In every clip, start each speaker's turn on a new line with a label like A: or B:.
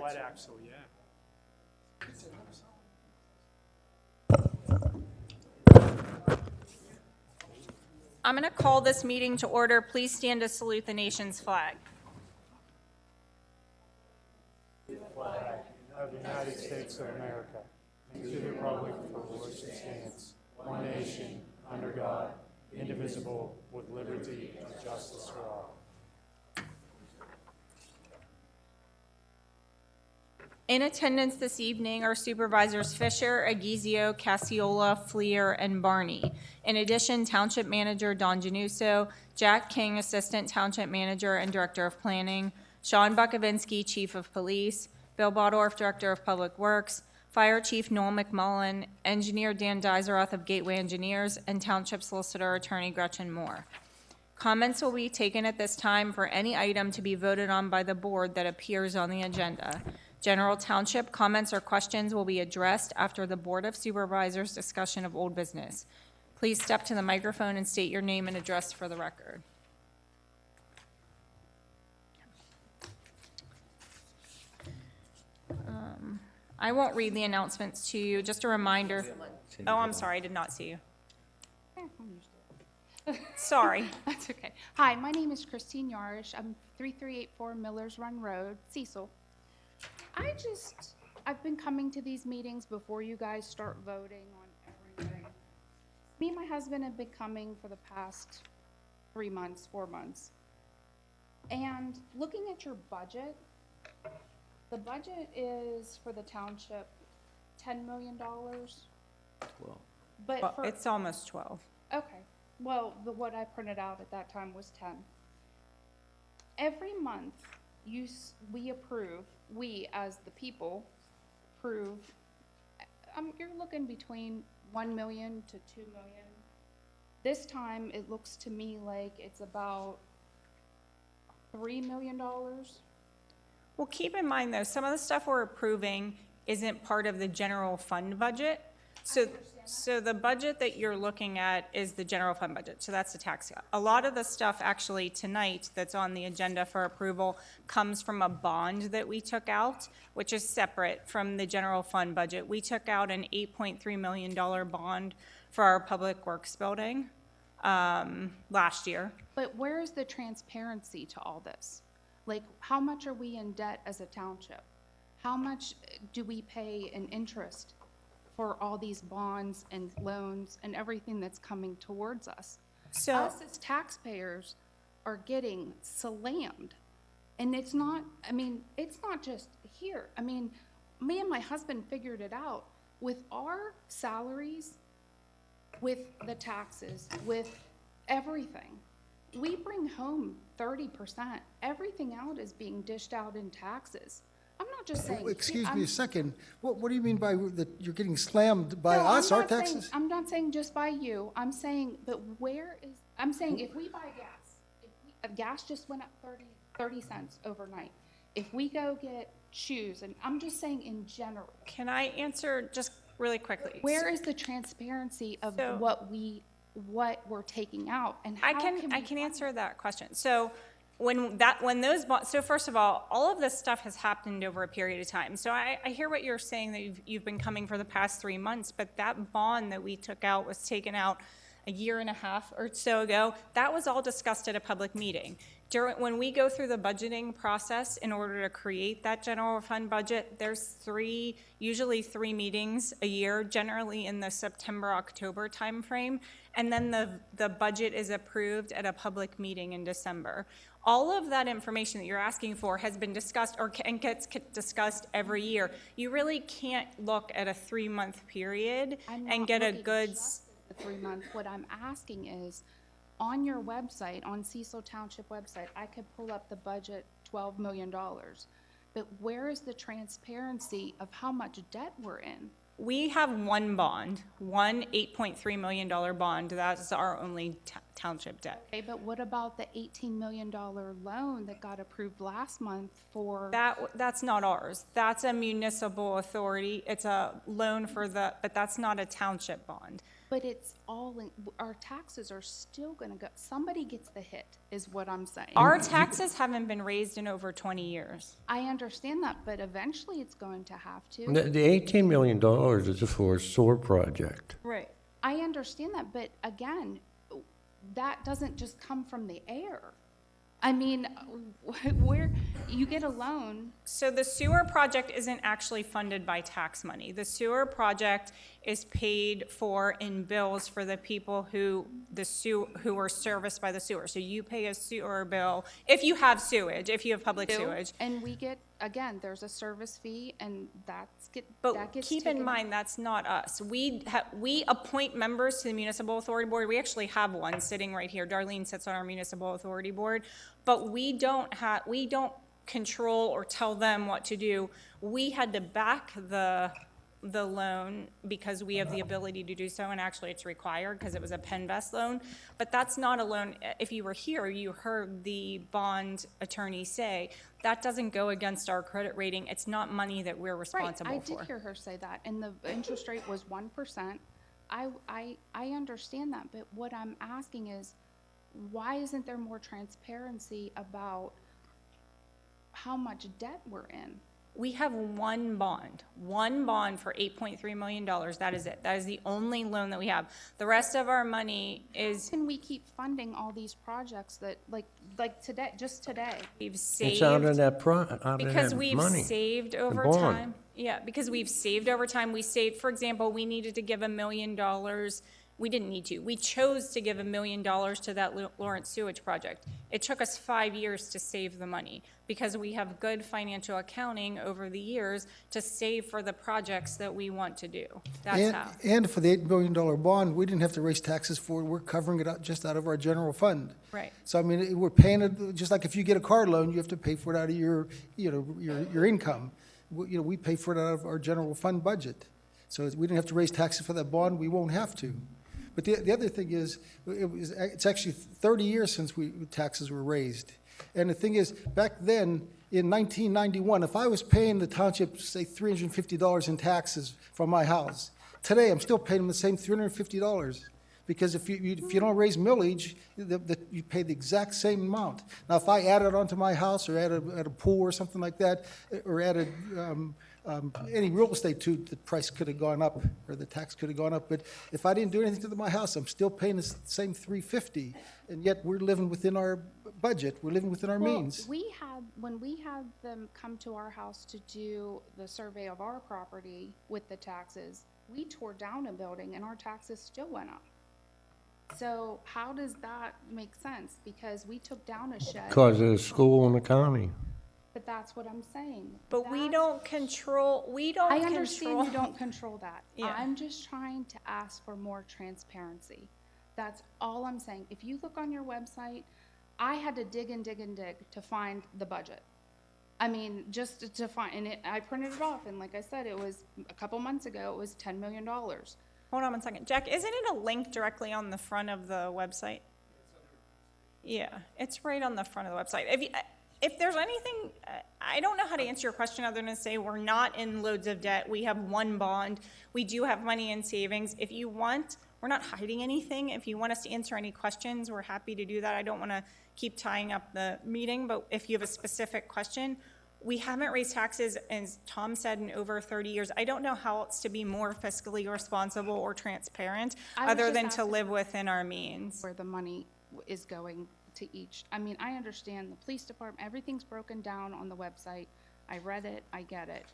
A: White axle, yeah.
B: I'm going to call this meeting to order. Please stand to salute the nation's flag.
A: Flag of the United States of America, and to the republic for which it stands, one nation, under God, indivisible, with liberty and justice for all.
B: In attendance this evening are Supervisors Fisher, Aguizio, Cassiola, Fleer, and Barney. In addition, Township Manager Don Januso, Jack King, Assistant Township Manager and Director of Planning, Sean Bukovinsky, Chief of Police, Bill Bodorf, Director of Public Works, Fire Chief Noel McMullen, Engineer Dan Dizeroth of Gateway Engineers, and Township Solicitor Attorney Gretchen Moore. Comments will be taken at this time for any item to be voted on by the board that appears on the agenda. General Township comments or questions will be addressed after the Board of Supervisors discussion of old business. Please step to the microphone and state your name and address for the record. I won't read the announcements to you. Just a reminder. Oh, I'm sorry. I did not see you. Sorry.
C: That's okay. Hi, my name is Christine Yarish. I'm 3384 Millers Run Road, Cecil. I've been coming to these meetings before you guys start voting on everything. Me and my husband have been coming for the past 3 months, 4 months. And looking at your budget, the budget is for the township $10 million.
D: Well,
C: But
B: Well,
C: for,
B: it's almost 12.
C: okay, well, what I printed out at that time was 10. Every month, we as the people approve, you're looking between 1 million to 2 million. This time, it looks to me like it's about $3 million.
B: Well, keep in mind, though, some of the stuff we're approving isn't part of the general fund budget. So the budget that you're looking at is the general fund budget, so that's the tax cut. A lot of the stuff actually tonight that's on the agenda for approval comes from a bond that we took out, which is separate from the general fund budget. We took out an $8.3 million bond for our Public Works building last year.
C: But where is the transparency to all this? Like, how much are we in debt as a township? How much do we pay in interest for all these bonds and loans and everything that's coming towards us?
B: So
C: Us as taxpayers are getting slammed. And it's not just here. I mean, me and my husband figured it out. With our salaries, with the taxes, with everything, we bring home 30%. Everything out is being dished out in taxes. I'm not just saying.
E: Excuse me a second. What do you mean by that you're getting slammed by
C: No,
E: us,
C: I'm
E: our
C: not saying-
E: taxes?
C: I'm not saying just by you. I'm saying, but I'm saying if we buy gas, gas just went up 30 cents overnight. If we go get shoes, and I'm just saying in general,
B: can I answer just really quickly?
C: where is the transparency of
B: So-
C: what we're taking out, and how
B: I
C: can we
B: can
C: fund
B: answer
C: it?
B: that question. So so first of all of this stuff has happened over a period of time. So I hear what you're saying, that you've been coming for the past 3 months, but that bond that we took out was taken out a year and a half or so ago. That was all discussed at a public meeting. When we go through the budgeting process in order to create that general fund budget, there's usually three meetings a year, generally in the September-October timeframe, and then the budget is approved at a public meeting in December. All of that information that you're asking for has been discussed and gets discussed every year. You really can't look at a 3-month period
C: I'm
B: and
C: not
B: get a
C: looking
B: good.
C: just at the 3 month. What I'm asking is, on your website, on Cecil Township website, I could pull up the budget, $12 million. But where is the transparency of how much debt we're in?
B: We have one bond, one $8.3 million bond. That's our only township debt.
C: Okay, but what about the $18 million loan that got approved last month for?
B: That's not ours. That's a municipal authority. It's a loan but that's not a township bond.
C: But it's all in, our taxes are still gonna go, somebody gets the hit, is what I'm saying.
B: Our taxes haven't been raised in over 20 years.
C: I understand that, but eventually it's going to have to.
D: The $18 million is for a sewer project.
B: Right.
C: I understand that, but again, that doesn't just come from the air. I mean, where, you get a loan,
B: So the sewer project isn't actually funded by tax money. The sewer project is paid for in bills for the people who who are serviced by the sewer. So you pay a sewer bill if you have sewage, if you have public sewage.
C: and we get, again, there's a service fee, and that
B: But
C: gets
B: keep in
C: taken-
B: mind, that's not us. We appoint members to the municipal authority board. We actually have one sitting right here. Darlene sits on our municipal authority board. But we don't control or tell them what to do. We had to back the loan because we have the ability to do so, and actually it's required because it was a Penvest loan. But that's not a loan. If you were here, you heard the bond attorney say, that doesn't go against our credit rating. It's not money that we're
C: Right,
B: responsible
C: I
B: for.
C: did hear her say that, and the interest rate was 1%. I understand that, but what I'm asking is, why isn't there more transparency about how much debt we're in?
B: We have one bond for $8.3 million. That is it. That is the only loan that we have. The rest of our money is,
C: Can we keep funding all these projects that, like today, just today?
B: we've
D: It's out of
B: saved,
D: that out of
B: because
D: that
B: we've
D: money.
B: saved over
D: bond.
B: time. Yeah, because we've saved over time. We saved, for example, we needed to give $1 million. We didn't need to. We chose to give $1 million to that Lawrence sewage project. It took us 5 years to save the money because we have good financial accounting over the years to save for the projects that we want to do. That's how.
E: And for the $8 million bond, we didn't have to raise taxes for it. We're covering it out just out of our general fund.
B: Right.
E: So, I mean, we're paying it, just like if you get a car loan, you have to pay for it out of your, your income. We pay for it out of our general fund budget. So we didn't have to raise taxes for that bond. We won't have to. But the other thing is, it's actually 30 years since taxes were raised. And the thing is, back then, in 1991, if I was paying the township, say, $350 in taxes from my house, today I'm still paying them the same $350. Because if you don't raise millage, you pay the exact same amount. Now, if I added onto my house or added a pool or something like that, or added any real estate too, the price could have gone up, or the tax could have gone up. But if I didn't do anything to my house, I'm still paying the same $350, and yet we're living within our budget. We're living within our means.
C: When we had them come to our house to do the survey of our property with the taxes, we tore down a building and our taxes still went up. So how does that make sense? Because we took down a shed,
D: Because of the school in the county.
C: but that's what I'm saying.
B: But we
C: That's-
B: don't control,
C: I understand you don't control that.
B: Yeah.
C: I'm just trying to ask for more transparency. That's all I'm saying. If you look on your website, I had to dig and dig and dig to find the budget. I mean, just to find, and I printed it off, and like I said, it was, a couple months ago, it was $10 million.
B: Hold on one second. Jack, isn't it a link directly on the front of the website? Yeah, it's right on the front of the website. If there's anything, I don't know how to answer your question other than say we're not in loads of debt. We have one bond. We do have money in savings. If you want, we're not hiding anything. If you want us to answer any questions, we're happy to do that. I don't want to keep tying up the meeting, but if you have a specific question, we haven't raised taxes, as Tom said, in over 30 years. I don't know how else to be more fiscally responsible or transparent,
C: I was
B: other
C: just
B: than to
C: asking-
B: live within our means.
C: Where the money is going to each. I mean, I understand the police department, everything's broken down on the website. I read it, I get it.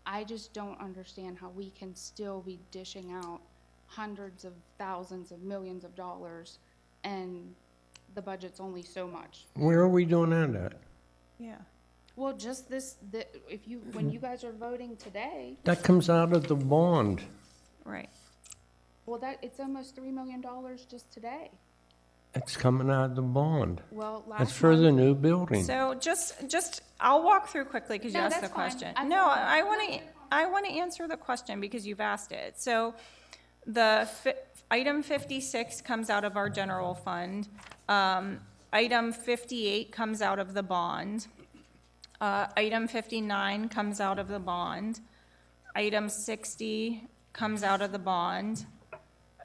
C: I just don't understand how we can still be dishing out hundreds of thousands of millions of dollars and the budget's only so much.
D: Where are we doing that at?
B: Yeah.
C: Well, just when you guys are voting today,
D: That comes out of the bond.
B: Right.
C: well, it's almost $3 million just today.
D: It's coming out of the bond.
C: Well,
D: That's
C: last
D: for the
C: month,
D: new building.
B: So just, I'll walk through quickly because you
C: No,
B: asked the
C: that's fine.
B: question.
C: I'm
B: No,
C: fine.
B: I want to answer the question because you've asked it. So item 56 comes out of our general fund. Item 58 comes out of the bond. Item 59 comes out of the bond. Item 60 comes out of the bond.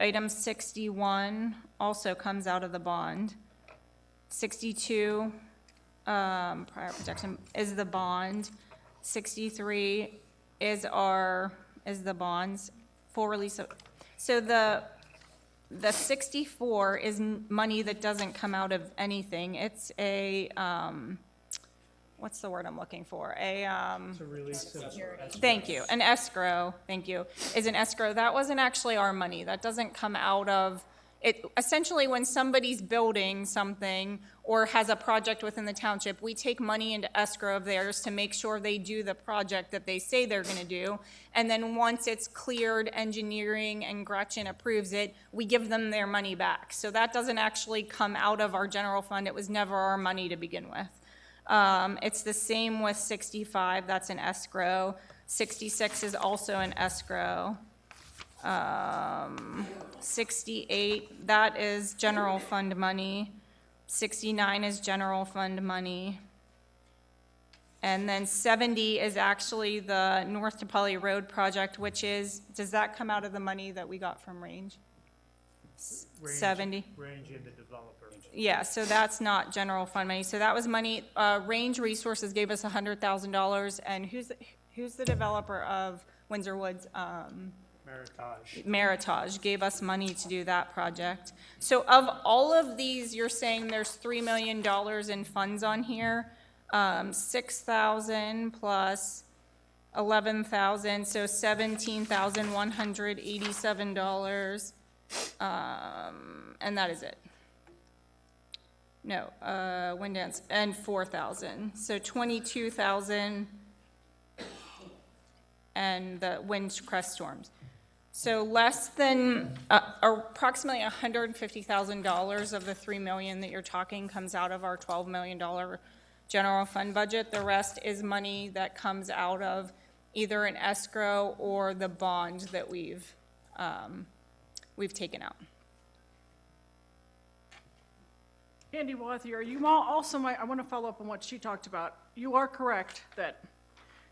B: Item 61 also comes out of the bond. 62, prior protection, is the bond. 63 is the bonds, full release of, so the 64 is money that doesn't come out of anything. It's a, what's the word I'm looking for?
A: To release of
B: Thank you, an escrow, thank you, is an escrow. That wasn't actually our money. That doesn't come out of, it, essentially, when somebody's building something or has a project within the township, we take money into escrow of theirs to make sure they do the project that they say they're gonna do. And then once it's cleared, engineering and Gretchen approves it, we give them their money back. So that doesn't actually come out of our general fund. It was never our money to begin with. It's the same with 65, that's an escrow. 66 is also an escrow. 68, that is general fund money. 69 is general fund money. And then 70 is actually the North DePauli Road project, which is, does that come out of the money that we got from Range? 70?
A: Range in the developer.
B: Yeah, so that's not general fund money. So that was money, Range Resources gave us $100,000, and who's the developer of Windsor Woods? Meritage gave us money to do that project. So of all of these, you're saying there's $3 million in funds on here, 6,000 plus 11,000, so $17,187, and that is it. No, wind dance, and 4,000, so 22,000, and the wind crest storms. So less than, approximately $150,000 of the $3 million that you're talking comes out of our $12 million general fund budget. The rest is money that comes out of either an escrow or the bond that we've taken out.
F: Andy Wathier, you also might, I want to follow up on what she talked about. You are correct that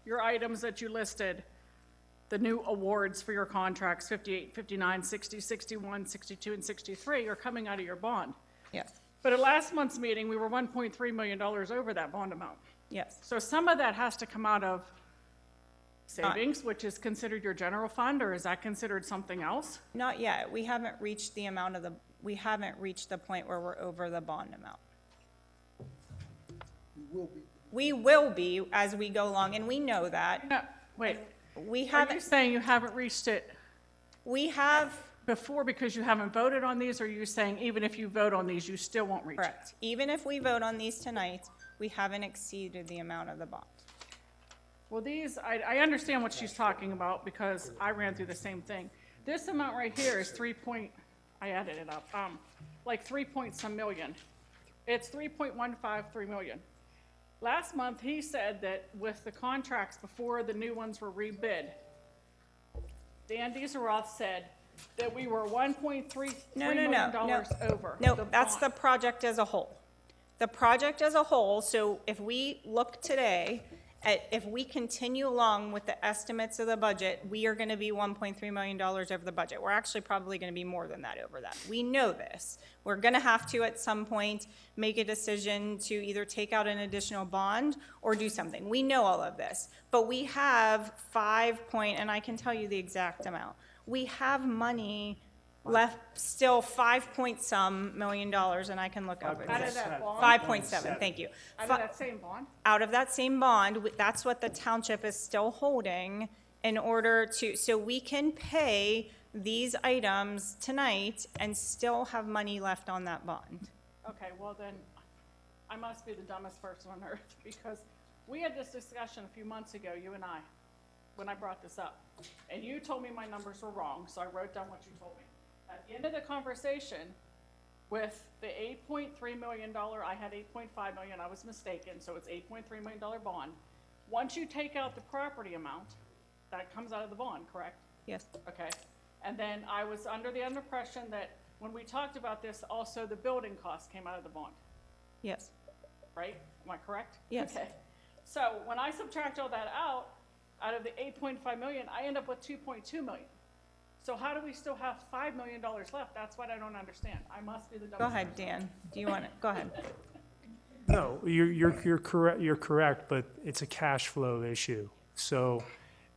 F: your items that you listed, the new awards for your contracts, 58, 59, 60, 61, 62, and 63, are coming out of your bond.
B: Yes,
F: But at last month's meeting, we were $1.3 million over that bond amount.
B: yes.
F: So some of that has to come out of savings, which is considered your general fund, or is that considered something else?
B: Not yet. We haven't reached the amount of we haven't reached the point where we're over the bond amount. We will be as we go along, and we know that.
F: No, wait,
B: We
F: are you
B: haven't,
F: saying you haven't reached it
B: we have,
F: before because you haven't voted on these, or are you saying even if you vote on these, you still won't reach it?
B: correct. Even if we vote on these tonight, we haven't exceeded the amount of the bond.
F: Well, these, I understand what she's talking about because I ran through the same thing. This amount right here is I added it up, like 3 point some million. It's 3.153 million. Last month, he said that with the contracts before the new ones were rebid, Dan Dieselroth said that we were $1.3 million over.
B: No,
F: the
B: that's the
F: bond.
B: project as a whole. The project as a whole, so if we look today, if we continue along with the estimates of the budget, we are gonna be $1.3 million over the budget. We're actually probably gonna be more than that over that. We know this. We're gonna have to, at some point, make a decision to either take out an additional bond or do something. We know all of this, but we have and I can tell you the exact amount. We have money left, still 5-point-some million dollars, and I can look up.
F: Out of that bond?
B: 5.7, thank you.
F: Out of that same bond?
B: Out of that same bond, that's what the township is still holding in order to, so we can pay these items tonight and still have money left on that bond.
F: Okay, well then, I must be the dumbest person on earth, because we had this discussion a few months ago, you and I, when I brought this up. And you told me my numbers were wrong, so I wrote down what you told me. At the end of the conversation, with the $8.3 million, I had $8.5 million, I was mistaken, so it's $8.3 million bond. Once you take out the property amount, that comes out of the bond, correct?
B: Yes,
F: Okay, and then I was under the impression that when we talked about this, also the building costs came out of the bond,
B: yes,
F: right? Am I correct?
B: Yes.
F: Okay, so when I subtract all that out of the 8.5 million, I end up with 2.2 million. So how do we still have $5 million left? That's what I don't understand. I must be the
B: Go
F: dumbest.
B: ahead, Dan. Do you want it? Go ahead.
A: No, you're correct, but it's a cash flow issue. So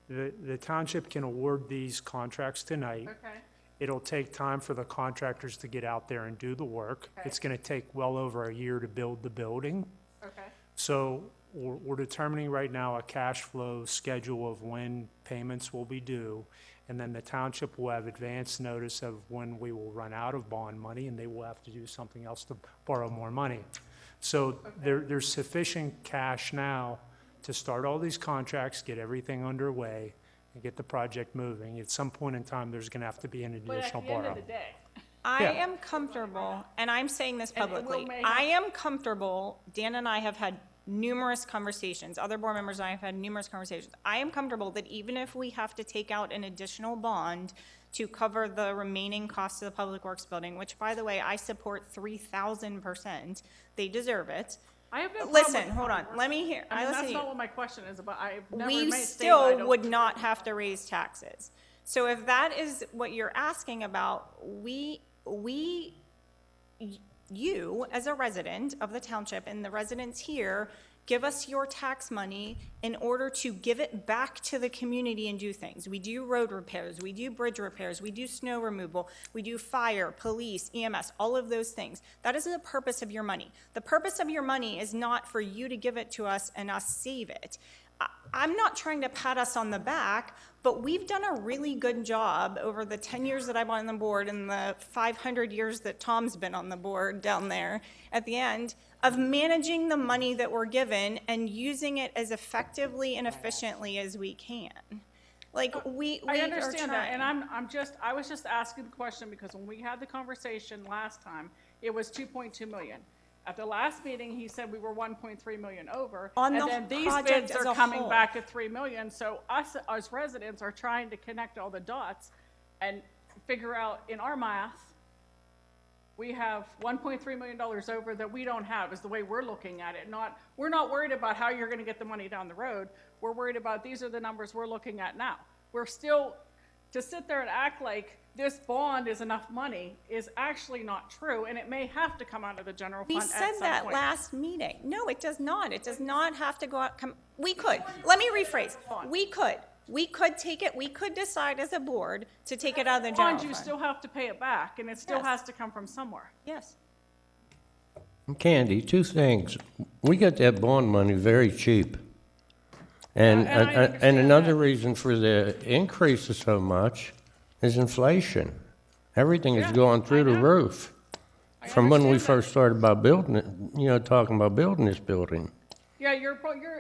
A: the township can award these contracts tonight.
F: Okay,
A: It'll take time for the contractors to get out there and do the work.
F: Okay.
A: It's gonna take well over a year to build the building.
F: okay,
A: So we're determining right now a cash flow schedule of when payments will be due. And then the township will have advance notice of when we will run out of bond money and they will have to do something else to borrow more money. So there's sufficient cash now to start all these contracts, get everything underway, and get the project moving. At some point in time, there's gonna have to be an
F: but at
A: additional
F: the end of
A: borrow.
F: the day,
B: I
A: Yeah.
B: am comfortable, and I'm saying this
F: And it will
B: publicly,
F: may
B: I
F: have-
B: am comfortable, Dan and I have had numerous conversations, other board members and I have had numerous conversations. I am comfortable that even if we have to take out an additional bond to cover the remaining costs of the Public Works building, which, by the way, I support 3,000%, they deserve it.
F: I have no problem
B: Listen,
F: with
B: hold on,
F: public works.
B: let me hear,
F: I
B: I
F: mean,
B: listen
F: that's
B: to
F: not
B: you.
F: what my question is about. I've never
B: We
F: made stated I
B: still
F: don't-
B: would not have to raise taxes. So if that is what you're asking about, you, as a resident of the township, and the residents here, give us your tax money in order to give it back to the community and do things. We do road repairs, we do bridge repairs, we do snow removal, we do fire, police, EMS, all of those things. That is the purpose of your money. The purpose of your money is not for you to give it to us and us save it. I'm not trying to pat us on the back, but we've done a really good job over the 10 years that I've been on the board and the 500 years that Tom's been on the board down there at the end of managing the money that we're given and using it as effectively and efficiently as we can. Like, we
F: I
B: are
F: understand that, and
B: trying.
F: I was just asking the question because when we had the conversation last time, it was 2.2 million. At the last meeting, he said we were 1.3 million over.
B: On the
F: And then these
B: project
F: bids
B: as
F: are
B: a
F: coming
B: whole.
F: back at 3 million, so us, as residents, are trying to connect all the dots and figure out, in our math, we have $1.3 million over that we don't have, is the way we're looking at it. We're not worried about how you're gonna get the money down the road. We're worried about, these are the numbers we're looking at now. We're still, to sit there and act like this bond is enough money is actually not true, and it may have to come out of the general
B: We
F: fund at
B: said
F: some
B: that
F: point.
B: last meeting. No, it does not. It does not have to go out, we could. Let me rephrase. We could. We could take it, we could decide as a board to take it out of the general
F: Bond, you
B: fund.
F: still have to pay it back, and it still
B: Yes.
F: has to come from somewhere.
B: Yes.
D: Candy, two things. We got that bond money very cheap. And,
F: Yeah, and I
D: and
F: understand
D: another
F: that.
D: reason for the increases so much is inflation. Everything
F: Yeah,
D: is going through
F: I
D: the
F: know.
D: roof.
F: I
D: From when we
F: understand that.
D: first started about building it, talking about building this building.
F: Yeah,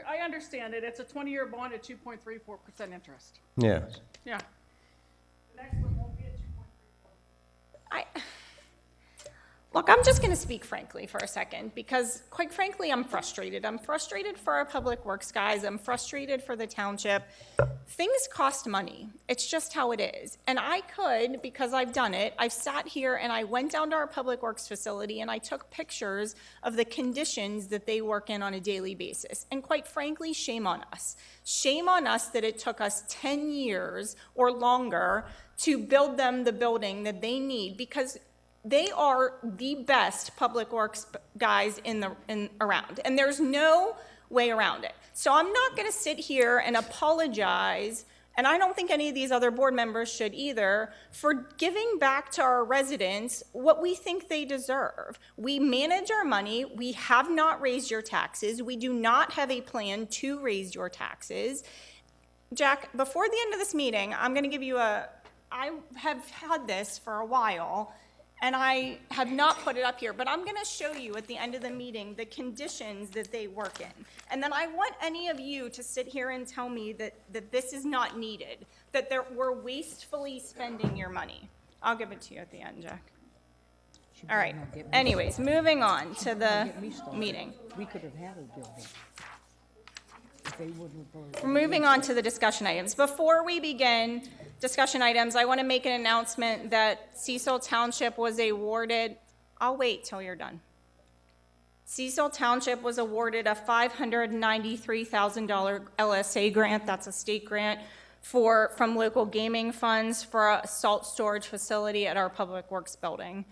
F: I understand it. It's a 20-year bond at 2.34% interest.
D: Yeah.
F: Yeah. The next one won't be at 2.34.
B: Look, I'm just going to speak frankly for a second because, quite frankly, I'm frustrated. I'm frustrated for our public works guys. I'm frustrated for the township. Things cost money. It's just how it is. And I could, because I've done it, I've sat here and I went down to our public works facility and I took pictures of the conditions that they work in on a daily basis. And quite frankly, shame on us. Shame on us that it took us 10 years or longer to build them the building that they need, because they are the best public works guys around, and there's no way around it. So I'm not going to sit here and apologize, and I don't think any of these other board members should either, for giving back to our residents what we think they deserve. We manage our money. We have not raised your taxes. We do not have a plan to raise your taxes. Jack, before the end of this meeting, I'm going to give you I have had this for a while, and I have not put it up here, but I'm going to show you at the end of the meeting the conditions that they work in. And then I want any of you to sit here and tell me that this is not needed, that we're wastefully spending your money. I'll give it to you at the end, Jack. All right. Anyways, moving on to the meeting.
G: We could have had a building. If they wouldn't have.
B: We're moving on to the discussion items. Before we begin discussion items, I want to make an announcement that Cecil Township was awarded, I'll wait till you're done. Cecil Township was awarded a $593,000 LSA grant, that's a state grant, from local gaming funds for a salt storage facility at our Public Works building.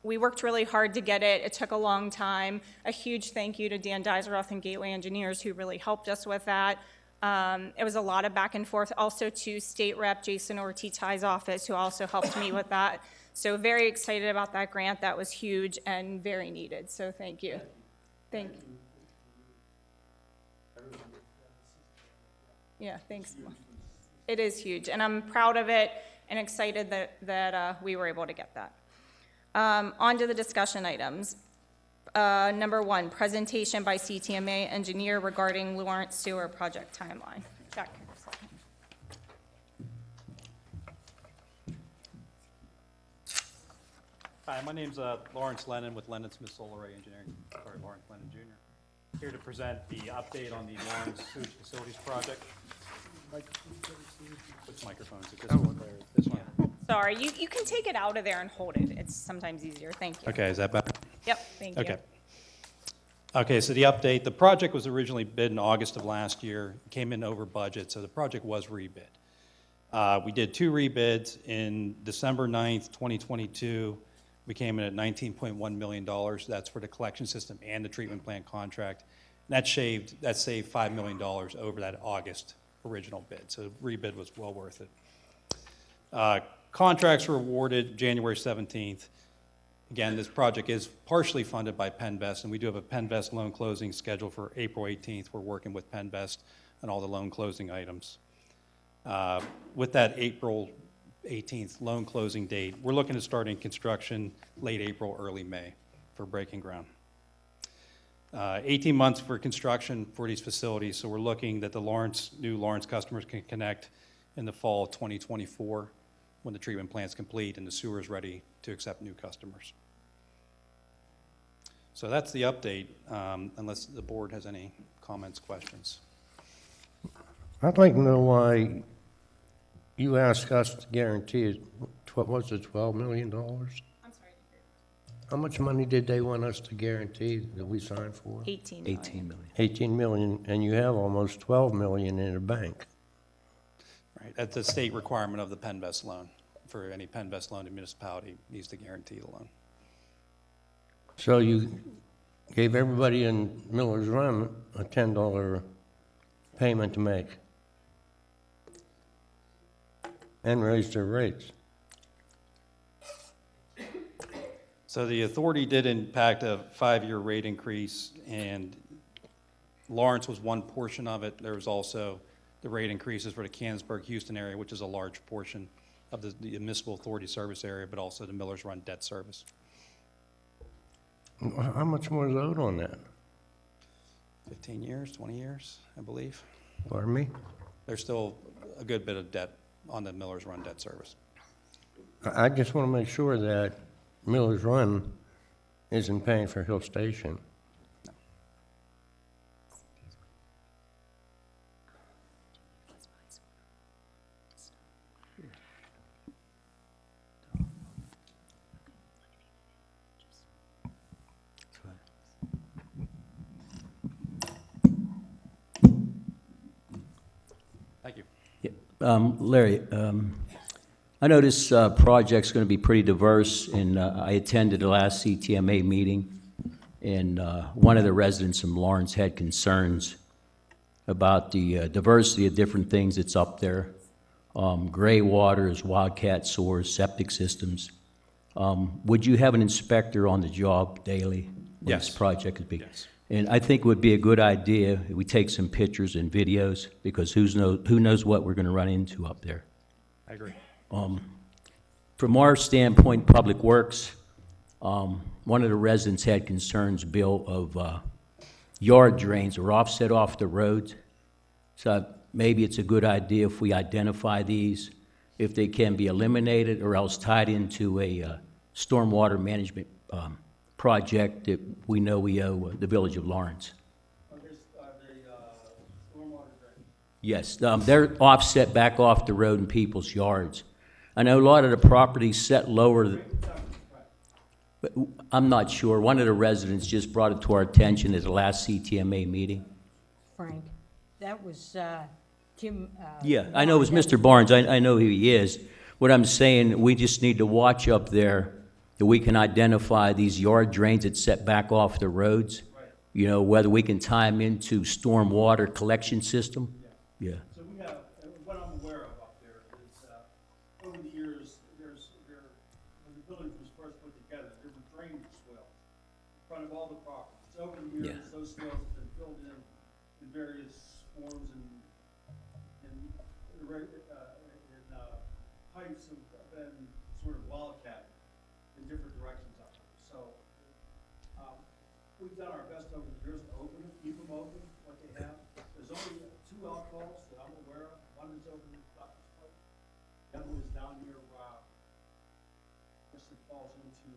B: We worked really hard to get it. It took a long time. A huge thank you to Dan Dizeroth and Gateway Engineers who really helped us with that. It was a lot of back and forth. Also to State Rep Jason Ortiz's office, who also helped me with that. So very excited about that grant. That was huge and very needed. So thank you. Thank you. Yeah, thanks. It is huge, and I'm proud of it and excited that we were able to get that. On to the discussion items. Number 1, presentation by CTMA engineer regarding Lawrence Sewer project timeline. Jack.
H: Hi, my name's Lawrence Lennon with Lennon Smith Solar Array Engineering. Sorry, Lawrence Lennon Jr. Here to present the update on the Lawrence Sewage Facilities Project. Which microphones? Is this one there? This one?
B: Sorry, you can take it out of there and hold it. It's sometimes easier. Thank you.
H: Okay, is that better?
B: Yep, thank you.
H: Okay. Okay, so the update, the project was originally bid in August of last year, came in over budget, so the project was rebid. We did 2 rebids in December 9th, 2022. We came in at $19.1 million. That's for the collection system and the treatment plant contract. And that saved $5 million over that August original bid, so rebid was well worth it. Contracts were awarded January 17th. Again, this project is partially funded by Penvest, and we do have a Penvest loan closing scheduled for April 18th. We're working with Penvest on all the loan closing items. With that April 18th loan closing date, we're looking at starting construction late April, early May for breaking ground. 18 months for construction for these facilities, so we're looking that the new Lawrence customers can connect in the fall of 2024 when the treatment plant's complete and the sewer is ready to accept new customers. So that's the update, unless the board has any comments, questions.
D: I'd like to know why you asked us to guarantee it, what was it, $12 million?
B: I'm sorry.
D: How much money did they want us to guarantee that we signed for?
B: 18 million.
D: 18 million, and you have almost 12 million in the bank.
H: Right, that's the state requirement of the Penvest loan. For any Penvest loan, the municipality needs to guarantee the loan.
D: So you gave everybody in Miller's Run a $10 payment to make and raised their rates.
H: So the authority did impact a 5-year rate increase, and Lawrence was one portion of it. There was also the rate increases for the Canonsburg-Houston area, which is a large portion of the municipal authority service area, but also the Miller's Run debt service.
D: How much more is owed on that?
H: 15 years, 20 years, I believe.
D: Pardon me?
H: There's still a good bit of debt on the Miller's Run debt service.
D: I just want to make sure that Miller's Run isn't paying for Hill Station.
H: Thank you.
I: Larry, I know this project's going to be pretty diverse, and I attended the last CTMA meeting, and one of the residents from Lawrence had concerns about the diversity of different things that's up there. Gray waters, wildcat sores, septic systems. Would you have an inspector on the job daily when
H: Yes.
I: this project is being?
H: Yes.
I: And I think it would be a good idea if we take some pictures and videos, because who knows what we're going to run into up there.
H: I agree.
I: From our standpoint, Public Works, one of the residents had concerns, Bill, of yard drains or offset off the roads. So maybe it's a good idea if we identify these, if they can be eliminated or else tied into a stormwater management project that we know we owe the Village of Lawrence. Yes, they're offset back off the road in people's yards. I know a lot of the properties set lower, but I'm not sure. One of the residents just brought it to our attention at the last CTMA meeting.
J: Frank, that was
G: Tim,
I: Yeah, I know it was Mr. Barnes, I know who he is. What I'm saying, we just need to watch up there that we can identify these yard drains that set back off the roads. You know, whether we can tie them into storm water collection system. Yeah.
J: So we have, what I'm aware of up there is, over the years, when the building was first put together, there were drainage swales in front of all the properties. Over the years,
I: Yeah.
J: those swales have been filled in various forms and pipes have been sort of wildcat in different directions up there. So, we've done our best over the years to open it, keep them open, what they have. There's only 2 outfalls that I'm aware of. One is over in Doctor's Place. The other one is down near, which falls into,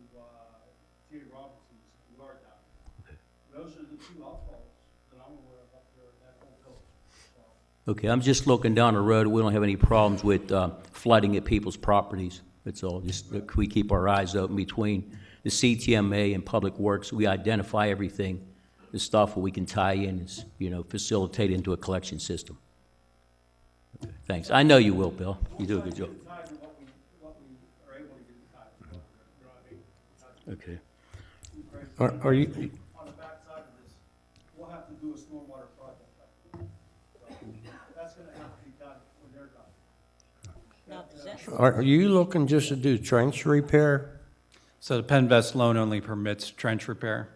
J: T.A. Robinson's yard down there. Those are the 2 outfalls that I'm aware of up there in that whole village. So,
I: Okay, I'm just looking down the road, we don't have any problems with flooding at people's properties. That's all, just we keep our eyes open between the CTMA and Public Works. We identify everything, the stuff that we can tie in, is, you know, facilitate into a collection system. Okay, thanks. I know you will, Bill. You do a good job.
J: tied to what we are able to get tied to. You know what I mean?
I: Okay.
D: Are you,
J: On the backside of this, we'll have to do a stormwater project up there. So that's gonna have to be done when they're done.
G: now, does that,
D: are you looking just to do trench repair?
H: So the Penvest loan only permits trench repair.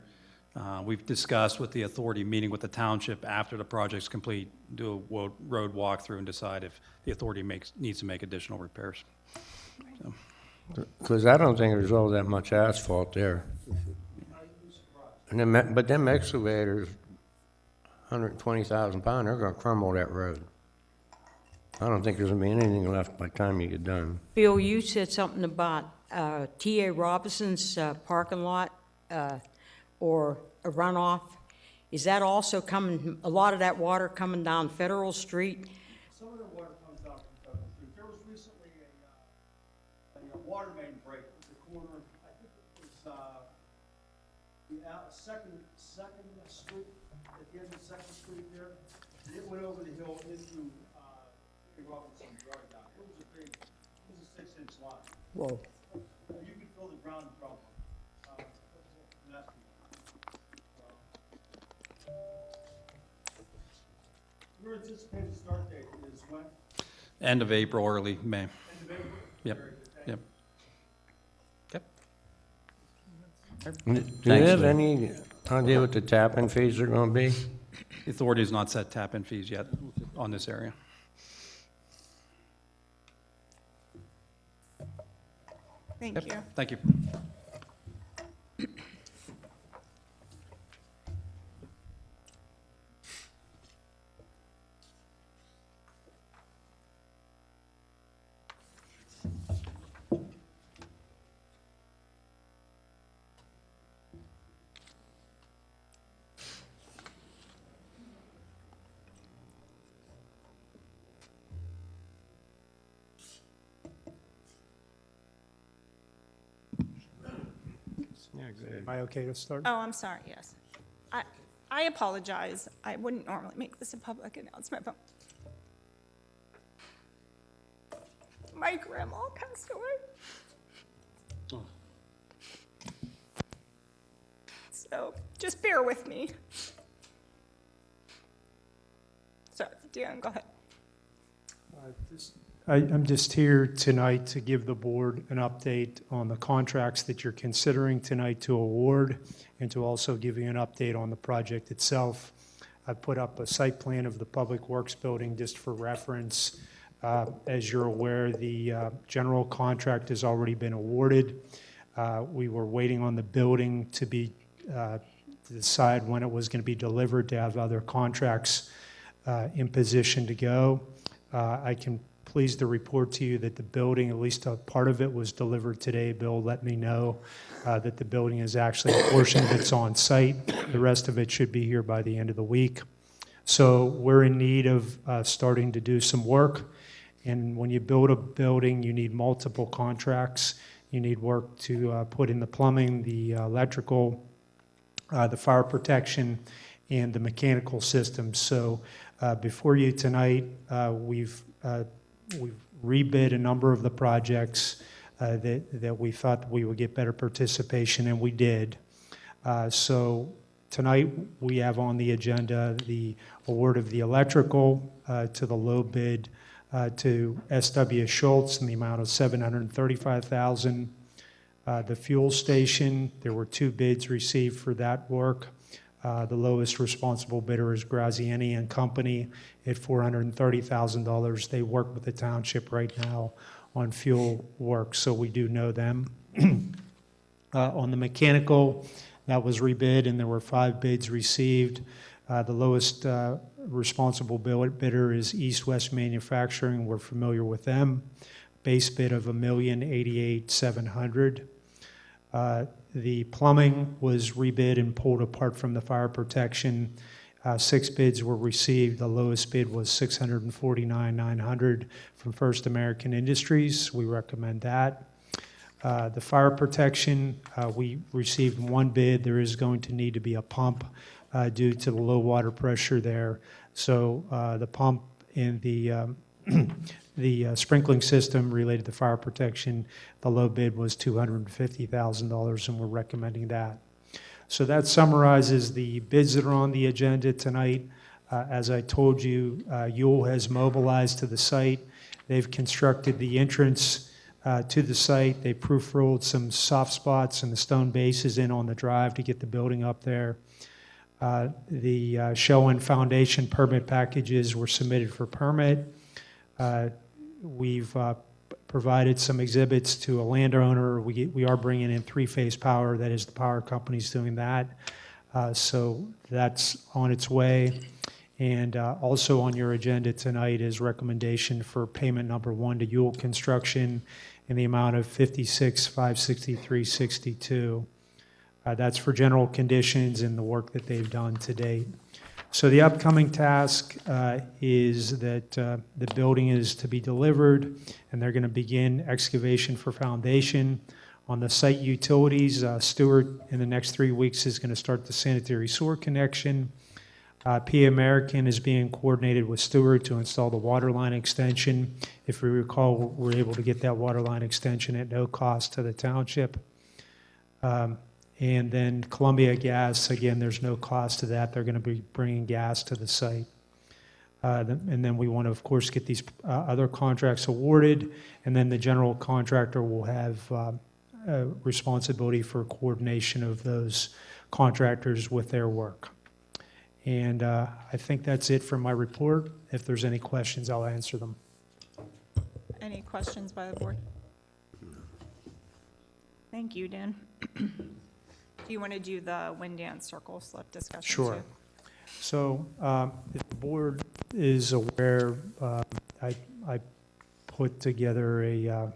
H: We've discussed with the authority, meeting with the township after the project's complete, do a road walkthrough and decide if the authority needs to make additional repairs.
D: Because I don't think there's all that much asphalt there. And then, but them excavators, 120,000 pounds, they're gonna crumble that road. I don't think there's gonna be anything left by the time you get done.
G: Bill, you said something about T.A. Robinson's parking lot or a runoff. Is that also coming, a lot of that water coming down Federal Street?
J: Some of the water comes down from Federal Street. There was recently a water main break at the corner, I think it was, Second Street, at the end of Second Street there. It went over the hill into, Robinson's yard down. It was a 6-inch line.
G: Whoa.
J: You could feel the ground problem. Nasty. Your anticipated start date is when?
H: End of April, early May.
J: End of April?
H: Yep,
J: Very good. Thank
H: yep.
D: Do you
I: Thanks,
D: have
I: Lou.
D: any idea what the tap-in fees are gonna be?
H: The authority has not set tap-in fees yet on this area.
B: Thank
H: Yep.
B: you.
H: Thank you.
A: Am I okay to start?
B: Oh, I'm sorry, yes. I apologize. I wouldn't normally make this a public announcement, but my grandma passed away. So just bear with me. Sorry, Dan, go ahead.
A: I'm just here tonight to give the board an update on the contracts that you're considering tonight to award, and to also give you an update on the project itself. I put up a site plan of the Public Works building just for reference. As you're aware, the general contract has already been awarded. We were waiting on the building to decide when it was going to be delivered, to have other contracts in position to go. I can pleased to report to you that the building, at least a part of it, was delivered today. Bill let me know that the building is actually, a portion of it's on site. The rest of it should be here by the end of the week. So we're in need of starting to do some work. And when you build a building, you need multiple contracts. You need work to put in the plumbing, the electrical, the fire protection, and the mechanical systems. So before you tonight. We've rebid a number of the projects that we thought that we would get better participation, and we did. So tonight, we have on the agenda the award of the electrical to the low bid to S.W. Schultz in the amount of $735,000. The fuel station, there were 2 bids received for that work. The lowest responsible bidder is Graziani and Company at $430,000. They work with the township right now on fuel work, so we do know them. On the mechanical, that was rebid, and there were 5 bids received. The lowest responsible bidder is East West Manufacturing. We're familiar with them. Base bid of $1,088,700. The plumbing was rebid and pulled apart from the fire protection. 6 bids were received. The lowest bid was $649,900 from First American Industries. We recommend that. The fire protection, we received 1 bid. There is going to need to be a pump due to the low water pressure there. So the pump in the sprinkling system related to fire protection, the low bid was $250,000, and we're recommending that. So that summarizes the bids that are on the agenda tonight. As I told you, Yule has mobilized to the site. They've constructed the entrance to the site. They proof-rolled some soft spots and the stone bases in on the drive to get the building up there. The shell and foundation permit packages were submitted for permit. We've provided some exhibits to a landowner. We are bringing in 3-phase power. That is, the power company's doing that. So that's on its way. And also on your agenda tonight is recommendation for payment number 1 to Yule Construction in the amount of $56,563.62. That's for general conditions and the work that they've done to date. So the upcoming task is that the building is to be delivered, and they're going to begin excavation for foundation. On the site utilities, Stewart in the next 3 weeks is going to start the sanitary sewer connection. PA American is being coordinated with Stewart to install the water line extension. If we recall, we're able to get that water line extension at no cost to the township. And then Columbia Gas, again, there's no cost to that. They're going to be bringing gas to the site. And then we want to, of course, get these other contracts awarded, and then the general contractor will have responsibility for coordination of those contractors with their work. And I think that's it for my report. If there's any questions, I'll answer them.
B: Any questions by the board? Thank you, Dan. Do you want to do the wind dance circle slip discussion?
A: Sure.
B: too?
A: So if the board is aware, I put together a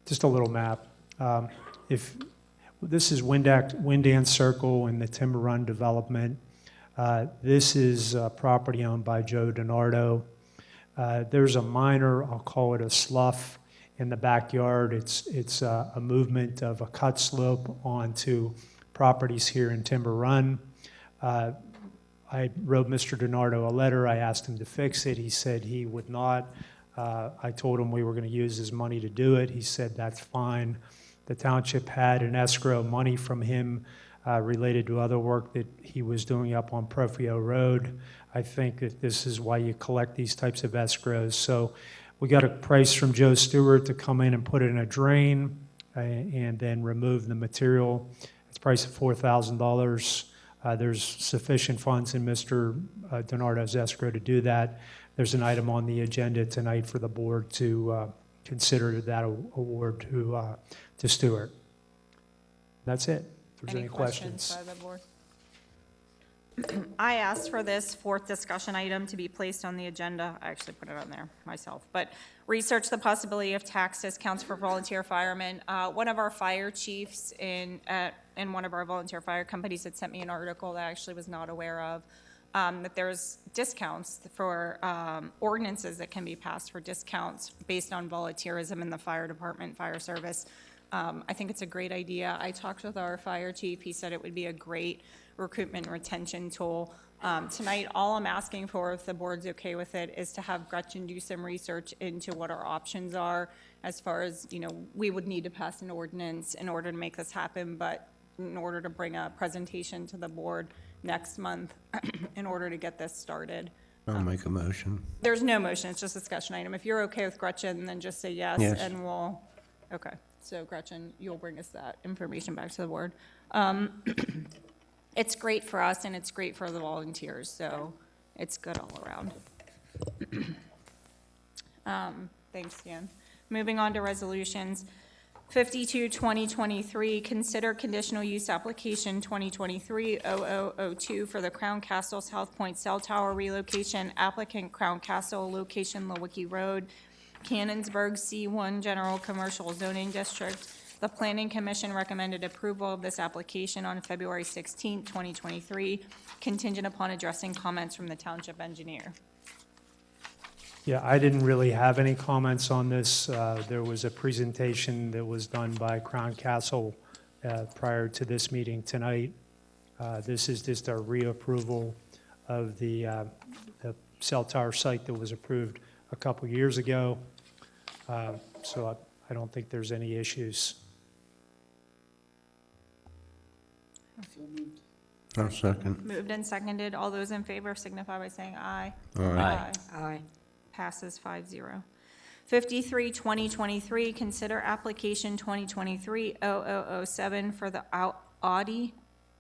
A: just a little map. If this is Wind Dance Circle and the Timber Run development. This is property owned by Joe DiNardo. There's a minor, I'll call it a slough, in the backyard. It's a movement of a cut slope onto properties here in Timber Run. I wrote Mr. DiNardo a letter. I asked him to fix it. He said he would not. I told him we were going to use his money to do it. He said that's fine. The township had an escrow money from him related to other work that he was doing up on Profio Road. I think that this is why you collect these types of escrows. So we got a price from Joe Stewart to come in and put it in a drain and then remove the material. It's priced at $4,000. There's sufficient funds in Mr. DiNardo's escrow to do that. There's an item on the agenda tonight for the board to consider that award to Stewart. That's it. If there's any questions.
B: By the board? I asked for this 4th discussion item to be placed on the agenda. I actually put it on there myself, but research the possibility of tax discounts for volunteer firemen. One of our fire chiefs in one of our volunteer fire companies had sent me an article that I actually was not aware of. that there's discounts for ordinances that can be passed for discounts based on volunteerism in the fire department, fire service. I think it's a great idea. I talked with our fire chief. He said it would be a great recruitment and retention tool. Tonight, all I'm asking for, if the board's okay with it, is to have Gretchen do some research into what our options are as far as, we would need to pass an ordinance in order to make this happen, but in order to bring a presentation to the board next month in order to get this started.
D: I'll make a motion.
B: There's no motion, it's just a discussion item. If you're okay with Gretchen, then just say yes,
D: Yes.
B: and we'll, okay. So Gretchen, you'll bring us that information back to the board. It's great for us and it's great for the volunteers, so it's good all around. Thanks, Dan. Moving on to resolutions. 52, 2023, consider conditional use application 2023-0002 for the Crown Castle South Point Cell Tower relocation. Applicant Crown Castle, location Lewicki Road, Cannonsburg C1 General Commercial Zoning District. The Planning Commission recommended approval of this application on February 16, 2023, contingent upon addressing comments from the township engineer.
A: Yeah, I didn't really have any comments on this. There was a presentation that was done by Crown Castle prior to this meeting tonight. This is just a reapproval of the cell tower site that was approved a couple years ago. So I don't think there's any issues.
D: I'll second.
B: Moved and seconded. All those in favor signify by saying aye.
D: Aye.
G: Aye.
B: Passes 5-0. 53, 2023, consider application 2023-0007 for the Audi,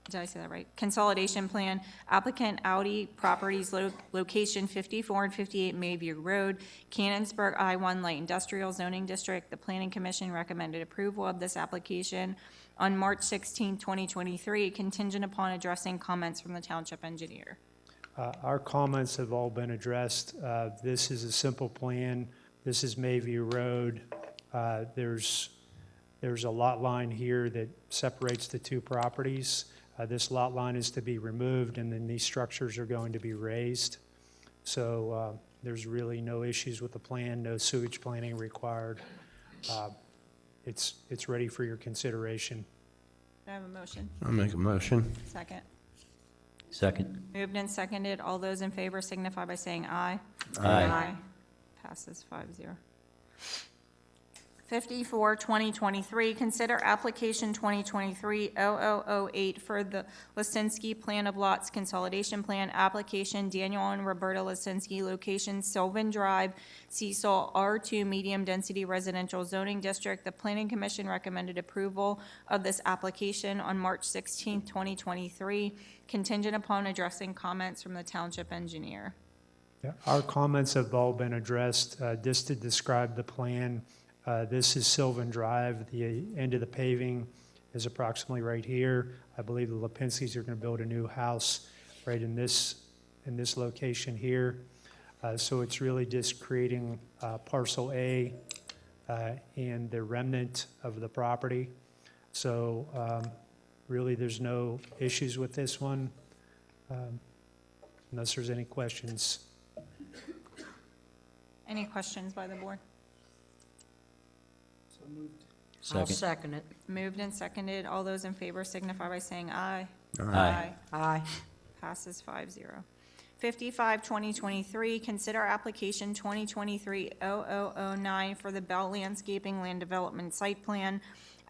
B: did I say that right? Consolidation plan. Applicant Audi Properties, location 54 and 58 Mayview Road, Cannonsburg I-1 Light Industrial Zoning District. The Planning Commission recommended approval of this application on March 16, 2023, contingent upon addressing comments from the township engineer.
A: Our comments have all been addressed. This is a simple plan. This is Mayview Road. There's a lot line here that separates the two properties. This lot line is to be removed, and then these structures are going to be raised. So there's really no issues with the plan, no sewage planning required. It's ready for your consideration.
B: Do I have a motion?
D: I'll make a motion.
B: Second.
I: Second.
B: Moved and seconded. All those in favor signify by saying aye.
I: Aye.
B: Passes 5-0. 54, 2023, consider application 2023-0008 for the Lisinski Plan of Lots Consolidation Plan. Application Daniel and Roberta Lisinski, location Sylvan Drive, Cecil, R2 Medium Density Residential Zoning District. The Planning Commission recommended approval of this application on March 16, 2023, contingent upon addressing comments from the township engineer.
A: Yeah, our comments have all been addressed. Just to describe the plan, this is Sylvan Drive. The end of the paving is approximately right here. I believe the Lipinskis are going to build a new house right in this location here. So it's really just creating parcel A and the remnant of the property. So really, there's no issues with this one, unless there's any questions.
B: Any questions by the board?
G: I'll
I: Second.
G: second it.
B: Moved and seconded. All those in favor signify by saying aye.
I: Aye.
G: Aye.
B: Passes 5-0. 55, 2023, consider application 2023-0009 for the Bell Landscaping Land Development Site Plan.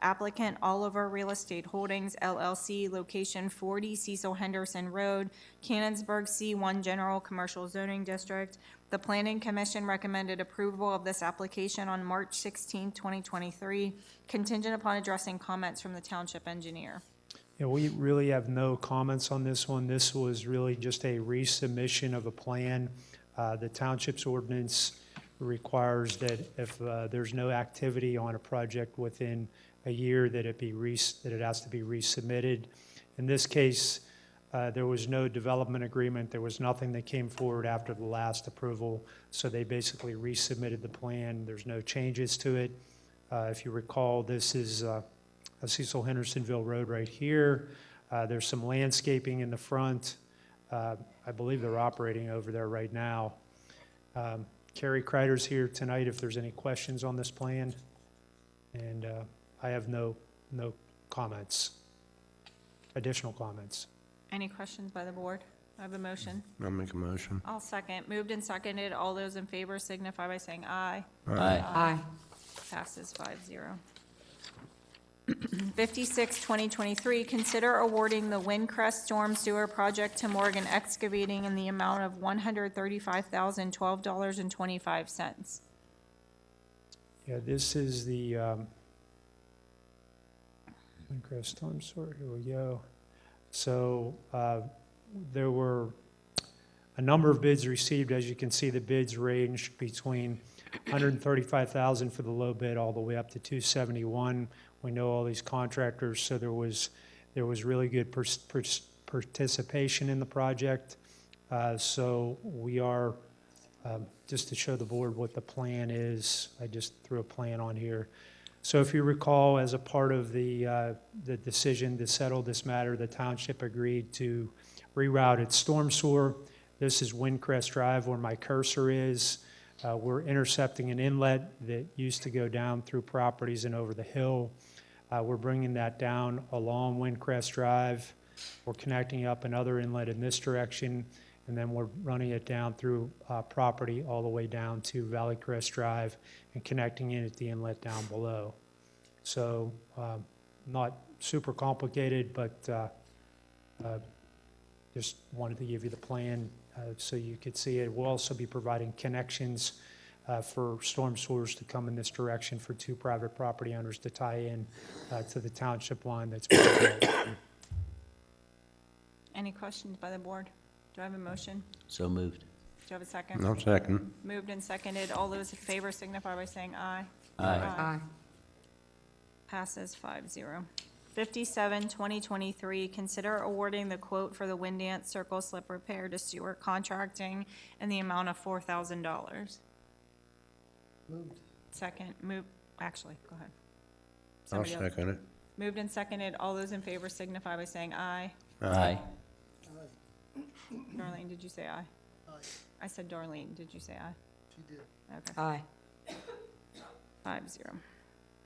B: Applicant Oliver Real Estate Holdings, LLC, location 40 Cecil Henderson Road, Cannonsburg C1 General Commercial Zoning District. The Planning Commission recommended approval of this application on March 16, 2023, contingent upon addressing comments from the township engineer.
A: Yeah, we really have no comments on this one. This was really just a resubmission of a plan. The township's ordinance requires that if there's no activity on a project within a year, that it has to be resubmitted. In this case, there was no development agreement. There was nothing that came forward after the last approval, so they basically resubmitted the plan. There's no changes to it. If you recall, this is Cecil Hendersonville Road right here. There's some landscaping in the front. I believe they're operating over there right now. Carrie Kreider's here tonight if there's any questions on this plan. And I have no comments, additional comments.
B: Any questions by the board? I have a motion.
D: I'll make a motion.
B: I'll second. Moved and seconded. All those in favor signify by saying aye.
G: Aye.
B: Passes 5-0. 56, 2023, consider awarding the Windcrest Storm Sewer Project to Morgan Excavating in the amount of $135,012.25.
A: Yeah, this is the Windcrest Storm Sewer. Here we go. So there were a number of bids received. As you can see, the bids ranged between $135,000 for the low bid all the way up to $271,000. We know all these contractors, so there was really good participation in the project. So we are, just to show the board what the plan is, I just threw a plan on here. So if you recall, as a part of the decision to settle this matter, the township agreed to reroute its storm sewer. This is Windcrest Drive where my cursor is. We're intercepting an inlet that used to go down through properties and over the hill. We're bringing that down along Windcrest Drive. We're connecting up another inlet in this direction, and then we're running it down through property all the way down to Valley Crest Drive and connecting in at the inlet down below. So not super complicated, but just wanted to give you the plan so you could see it. We'll also be providing connections for storm sewers to come in this direction for 2 private property owners to tie in to the township line that's being built.
B: Any questions by the board? Do I have a motion?
I: So moved.
B: Do you have a second?
D: I'll second.
B: Moved and seconded. All those in favor signify by saying aye.
I: Aye.
B: Passes 5-0. 57, 2023, consider awarding the quote for the Windance Circle Slip Repair to Stewart Contracting in the amount of $4,000.
E: Moved.
B: Second, actually, go ahead.
D: I'll
B: Somebody else.
D: second it.
B: Moved and seconded. All those in favor signify by saying aye.
I: Aye.
B: Darlene, did you say aye?
E: Aye.
B: I said Darlene. Did you say aye?
E: She did.
B: Okay.
G: Aye.
B: 5-0.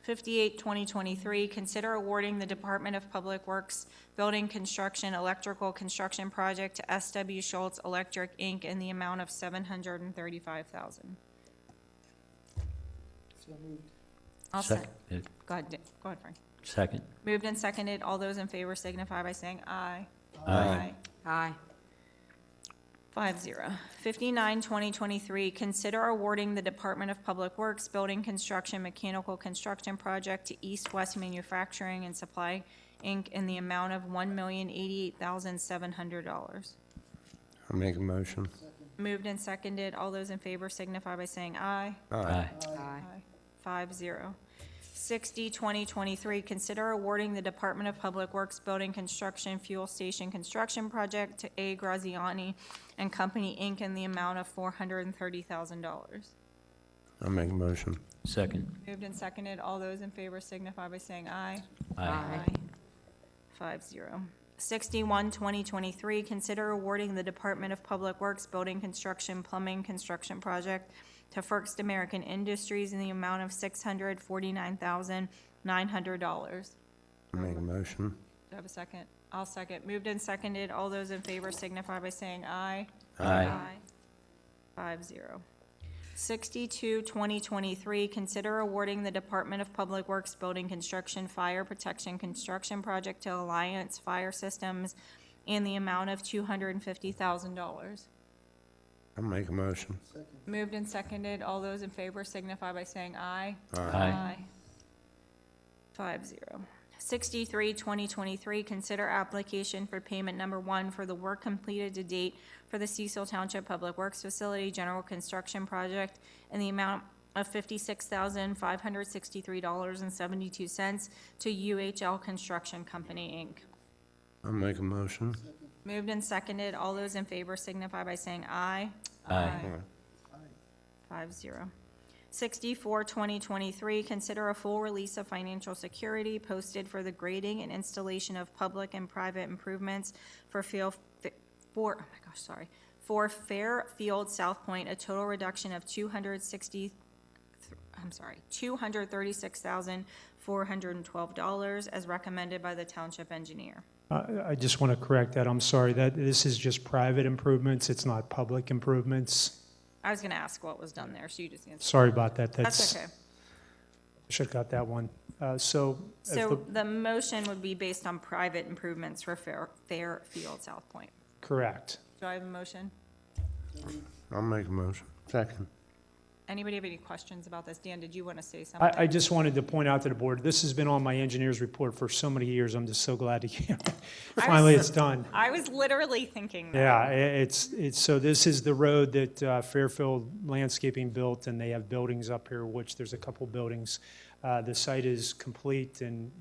B: 58, 2023, consider awarding the Department of Public Works Building Construction Electrical Construction Project to S.W. Schultz Electric, Inc. in the amount of $735,000.
E: So moved.
B: I'll
I: Second.
B: Go ahead, Frank.
I: Second.
B: Moved and seconded. All those in favor signify by saying aye.
I: Aye.
G: Aye.
B: 5-0. 59, 2023, consider awarding the Department of Public Works Building Construction Mechanical Construction Project to East West Manufacturing and Supply, Inc. in the amount of $1,088,700.
D: I'll make a motion.
B: Moved and seconded. All those in favor signify by saying aye.
I: Aye.
G: Aye.
B: 5-0. 60, 2023, consider awarding the Department of Public Works Building Construction Fuel Station Construction Project to A. Graziani and Company, Inc. in the amount of $430,000.
D: I'll make a motion.
I: Second.
B: Moved and seconded. All those in favor signify by saying aye.
I: Aye.
B: 5-0. 61, 2023, consider awarding the Department of Public Works Building Construction Plumbing Construction Project to First American Industries in the amount of $649,900.
D: I'll make a motion.
B: Do I have a second? I'll second. Moved and seconded. All those in favor signify by saying aye.
I: Aye.
B: 5-0. 62, 2023, consider awarding the Department of Public Works Building Construction Fire Protection Construction Project to Alliance Fire Systems in the amount of $250,000.
D: I'll make a motion.
B: Moved and seconded. All those in favor signify by saying aye.
I: Aye.
B: 5-0. 63, 2023, consider application for payment number 1 for the work completed to date for the Cecil Township Public Works Facility General Construction Project in the amount of $56,563.72 to UHL Construction Company, Inc.
D: I'll make a motion.
B: Moved and seconded. All those in favor signify by saying aye.
I: Aye.
B: 5-0. 64, 2023, consider a full release of financial security posted for the grading and installation of public and private improvements for for Fairfield South Point, a total reduction of $236,412 as recommended by the township engineer.
A: I just want to correct that. I'm sorry, that this is just private improvements. It's not public improvements.
B: I was gonna ask what was done there, so you just answered.
A: Sorry about that.
B: That's okay.
A: Should have got that one. So. if
B: So the motion would be based on private improvements for Fairfield South Point.
A: Correct.
B: Do I have a motion?
D: I'll make a motion. Second.
B: Anybody have any questions about this? Dan, did you want to say something?
A: I just wanted to point out to the board, this has been on my engineer's report for so many years. I'm just so glad to hear finally it's done.
B: I was literally thinking that.
A: Yeah, so this is the road that Fairfield Landscaping built, and they have buildings up here, which there's a couple buildings. The site is complete and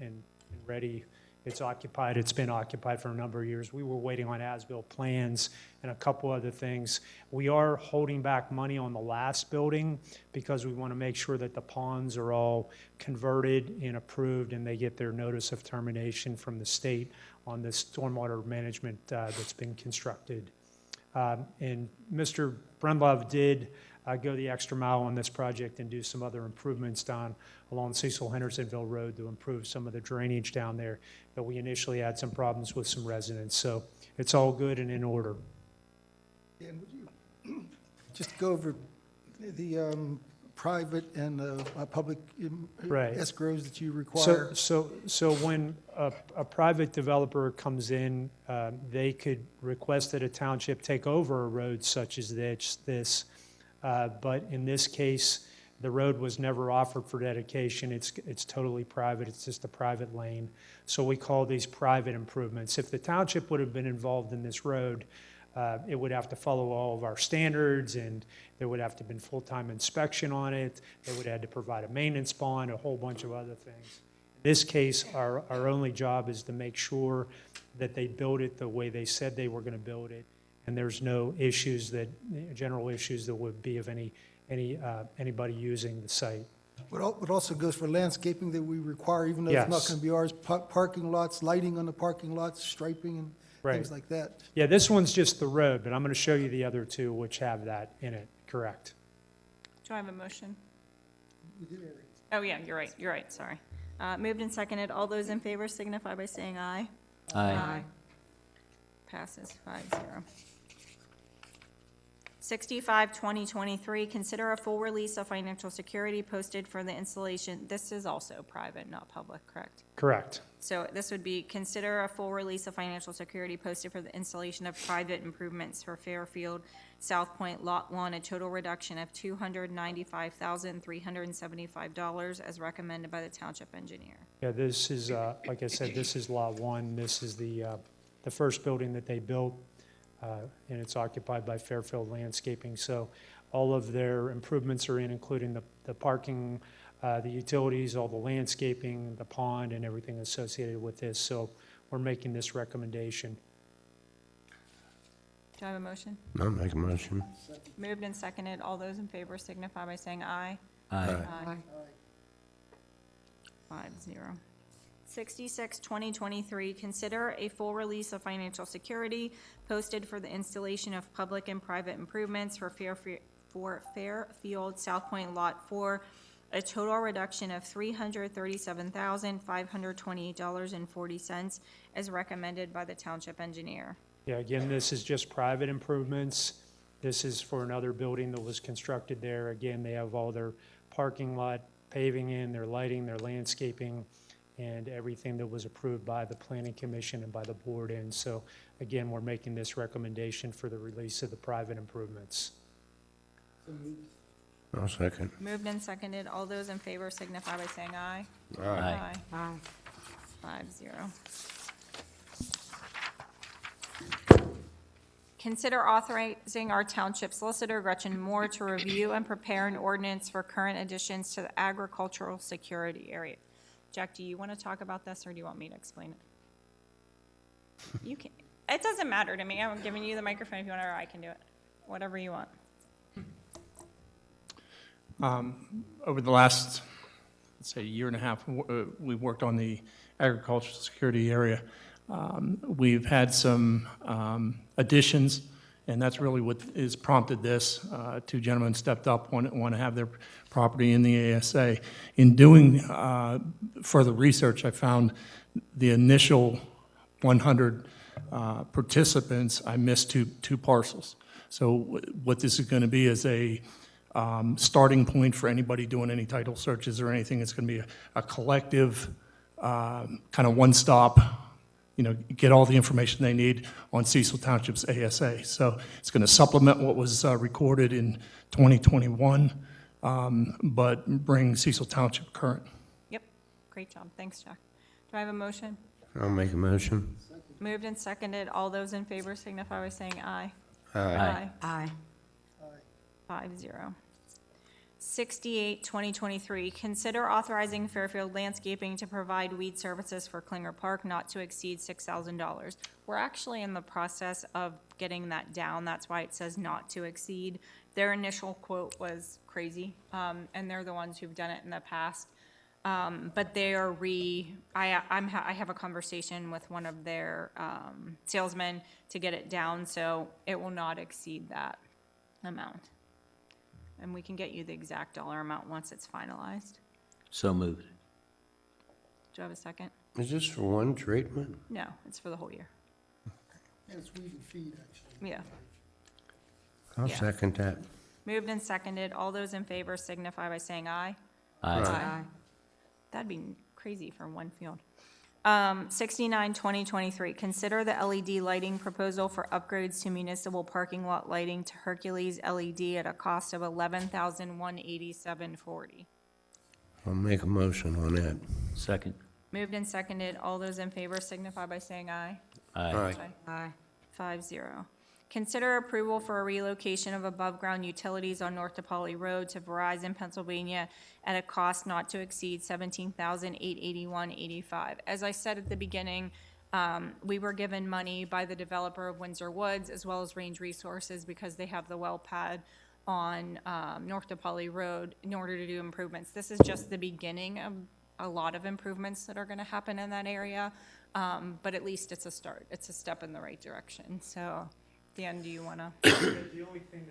A: ready. It's occupied. It's been occupied for a number of years. We were waiting on as-built plans and a couple other things. We are holding back money on the last building because we want to make sure that the ponds are all converted and approved, and they get their notice of termination from the state on the stormwater management that's been constructed. And Mr. Bremlov did go the extra mile on this project and do some other improvements down along Cecil Hendersonville Road to improve some of the drainage down there that we initially had some problems with some residents. So it's all good and in order.
E: Dan, would you just go over the private and public
A: Right.
E: escrows that you require?
A: So when a private developer comes in, they could request that a township take over a road such as this. But in this case, the road was never offered for dedication. It's totally private. It's just a private lane. So we call these private improvements. If the township would have been involved in this road, it would have to follow all of our standards, and there would have to have been full-time inspection on it. They would have had to provide a maintenance bond, a whole bunch of other things. In this case, our only job is to make sure that they build it the way they said they were going to build it, and there's no general issues that would be of anybody using the site.
E: It also goes for landscaping that we require, even though it's not
A: Yes.
E: going to be ours, parking lots, lighting on the parking lots, striping and
A: Right.
E: things like that.
A: Yeah, this one's just the road, but I'm going to show you the other two which have that in it, correct?
B: Do I have a motion? Oh, yeah, you're right, sorry. Moved and seconded. All those in favor signify by saying aye.
I: Aye.
B: Passes 5-0. 65-2023, consider a full release of financial security posted for the installation. This is also private, not public, correct?
A: Correct.
B: So this would be, consider a full release of financial security posted for the installation of private improvements for Fairfield South Point Lot 1, a total reduction of $295,375 as recommended by the township engineer.
A: Yeah, this is, like I said, this is Lot 1. This is the first building that they built, and it's occupied by Fairfield Landscaping. So all of their improvements are in, including the parking, the utilities, all the landscaping, the pond, and everything associated with this. So we're making this recommendation.
B: Do I have a motion?
D: I'll make a motion.
B: Moved and seconded. All those in favor signify by saying aye.
I: Aye.
B: Aye. 5-0. 66-2023, consider a full release of financial security posted for the installation of public and private improvements for Fairfield South Point Lot 4, a total reduction of $337,528.40 as recommended by the township engineer.
A: Yeah, again, this is just private improvements. This is for another building that was constructed there. Again, they have all their parking lot paving in, their lighting, their landscaping, and everything that was approved by the Planning Commission and by the board in. So again, we're making this recommendation for the release of the private improvements.
D: I'll second.
B: Moved and seconded. All those in favor signify by saying aye.
I: Aye.
G: Aye.
B: 5-0. Consider authorizing our township solicitor, Gretchen Moore, to review and prepare an ordinance for current additions to the agricultural security area. Jack, do you want to talk about this, or do you want me to explain it? You can. It doesn't matter to me. I'm giving you the microphone if you want, or I can do it. Whatever you want.
J: Over the last, let's say, year and a half, we've worked on the agricultural security area.
K: We've had some additions, and that's really what has prompted this. Two gentlemen stepped up, want to have their property in the ASA. In doing further research, I found the initial 100 participants, I missed two parcels. So what this is going to be is a starting point for anybody doing any title searches or anything. It's going to be a collective, kind of one-stop, get all the information they need on Cecil Township's ASA. So it's going to supplement what was recorded in 2021, but bring Cecil Township current.
B: Yep, great job. Thanks, Jack. Do I have a motion?
D: I'll make a motion.
B: Moved and seconded. All those in favor signify by saying aye.
D: Aye.
G: Aye.
B: 5-0. 68, 2023, consider authorizing Fairfield Landscaping to provide weed services for Klinger Park not to exceed $6,000. We're actually in the process of getting that down. That's why it says not to exceed. Their initial quote was crazy, and they're the ones who've done it in the past. But they are I have a conversation with one of their salesmen to get it down, so it will not exceed that amount. And we can get you the exact dollar amount once it's finalized.
I: So moved.
B: Do you have a second?
D: Is this for one treatment?
B: No, it's for the whole year.
E: And it's weed and feed, actually.
B: Yeah.
D: I'll
B: Yeah.
D: second that.
B: Moved and seconded. All those in favor signify by saying aye.
I: Aye.
B: That'd be crazy for one field. 69, 2023, consider the LED lighting proposal for upgrades to municipal parking lot lighting to Hercules LED at a cost of $11,187.40.
D: I'll make a motion on that.
I: Second.
B: Moved and seconded. All those in favor signify by saying aye.
I: Aye.
G: Aye.
B: 5-0. Consider approval for a relocation of above-ground utilities on North DePauli Road to Verizon, Pennsylvania at a cost not to exceed $17,881.85. As I said at the beginning, we were given money by the developer of Windsor Woods as well as Range Resources because they have the well pad on North DePauli Road in order to do improvements. This is just the beginning of a lot of improvements that are going to happen in that area, but at least it's a start. It's a step in the right direction. So, Dan, do you want to?
A: The only thing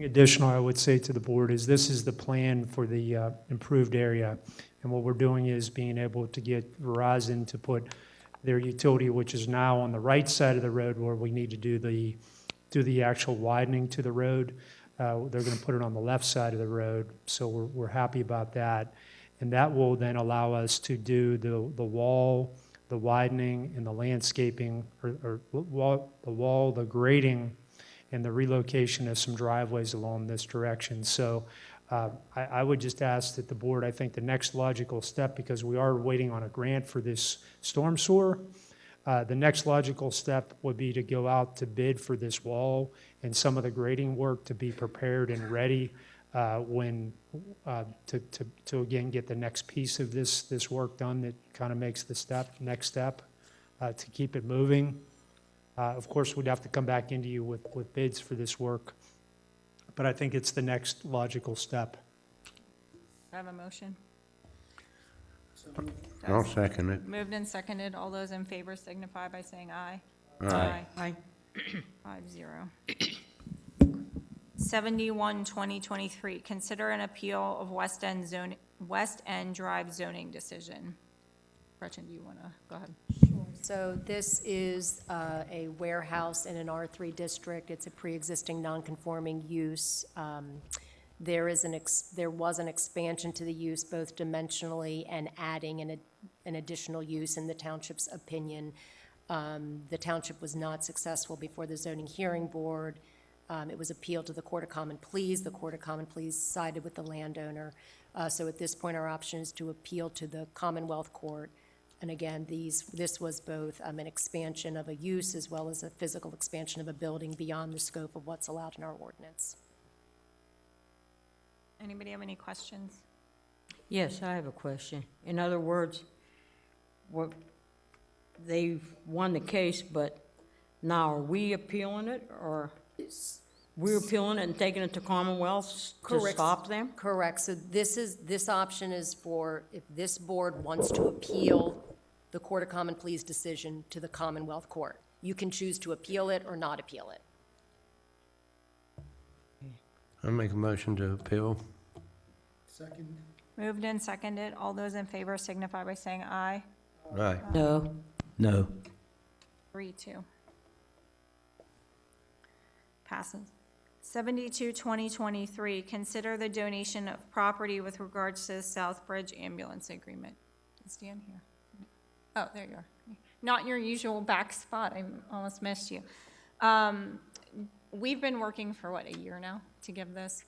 A: additional I would say to the board is this is the plan for the improved area. And what we're doing is being able to get Verizon to put their utility, which is now on the right side of the road where we need to do the actual widening to the road. They're going to put it on the left side of the road. So we're happy about that. And that will then allow us to do the wall, the widening, and the landscaping, the wall, the grading, and the relocation of some driveways along this direction. So I would just ask that the board, I think the next logical step, because we are waiting on a grant for this storm sewer, the next logical step would be to go out to bid for this wall and some of the grading work to be prepared and ready to again get the next piece of this work done that kind of makes the next step to keep it moving. Of course, we'd have to come back into you with bids for this work, but I think it's the next logical step.
B: I have a motion.
D: I'll second it.
B: Moved and seconded. All those in favor signify by saying aye.
D: Aye.
G: Aye.
B: 5-0. 71, 2023, consider an appeal of West End Drive zoning decision. Gretchen, do you want to go ahead?
L: So this is a warehouse in an R3 district. It's a pre-existing non-conforming use. There was an expansion to the use both dimensionally and adding an additional use in the township's opinion. The township was not successful before the zoning hearing board. It was appealed to the Court of Common Pleas. The Court of Common Pleas sided with the landowner. So at this point, our option is to appeal to the Commonwealth Court. And again, this was both an expansion of a use as well as a physical expansion of a building beyond the scope of what's allowed in our ordinance.
B: Anybody have any questions?
G: Yes, I have a question. In other words, they've won the case, but now are we appealing it, or we're appealing it and taking it to Commonwealth to stop them?
L: Correct. So this option is for if this board wants to appeal the Court of Common Pleas decision to the Commonwealth Court. You can choose to appeal it or not appeal it.
D: I'll make a motion to appeal.
E: Second.
B: Moved and seconded. All those in favor signify by saying aye.
D: Aye.
G: No.
I: No.
B: 3-2. Passes. 72, 2023, consider the donation of property with regards to the Southbridge ambulance agreement. Is Dan here? Oh, there you are. Not in your usual back spot. I almost missed you. We've been working for, what, a year now to give this?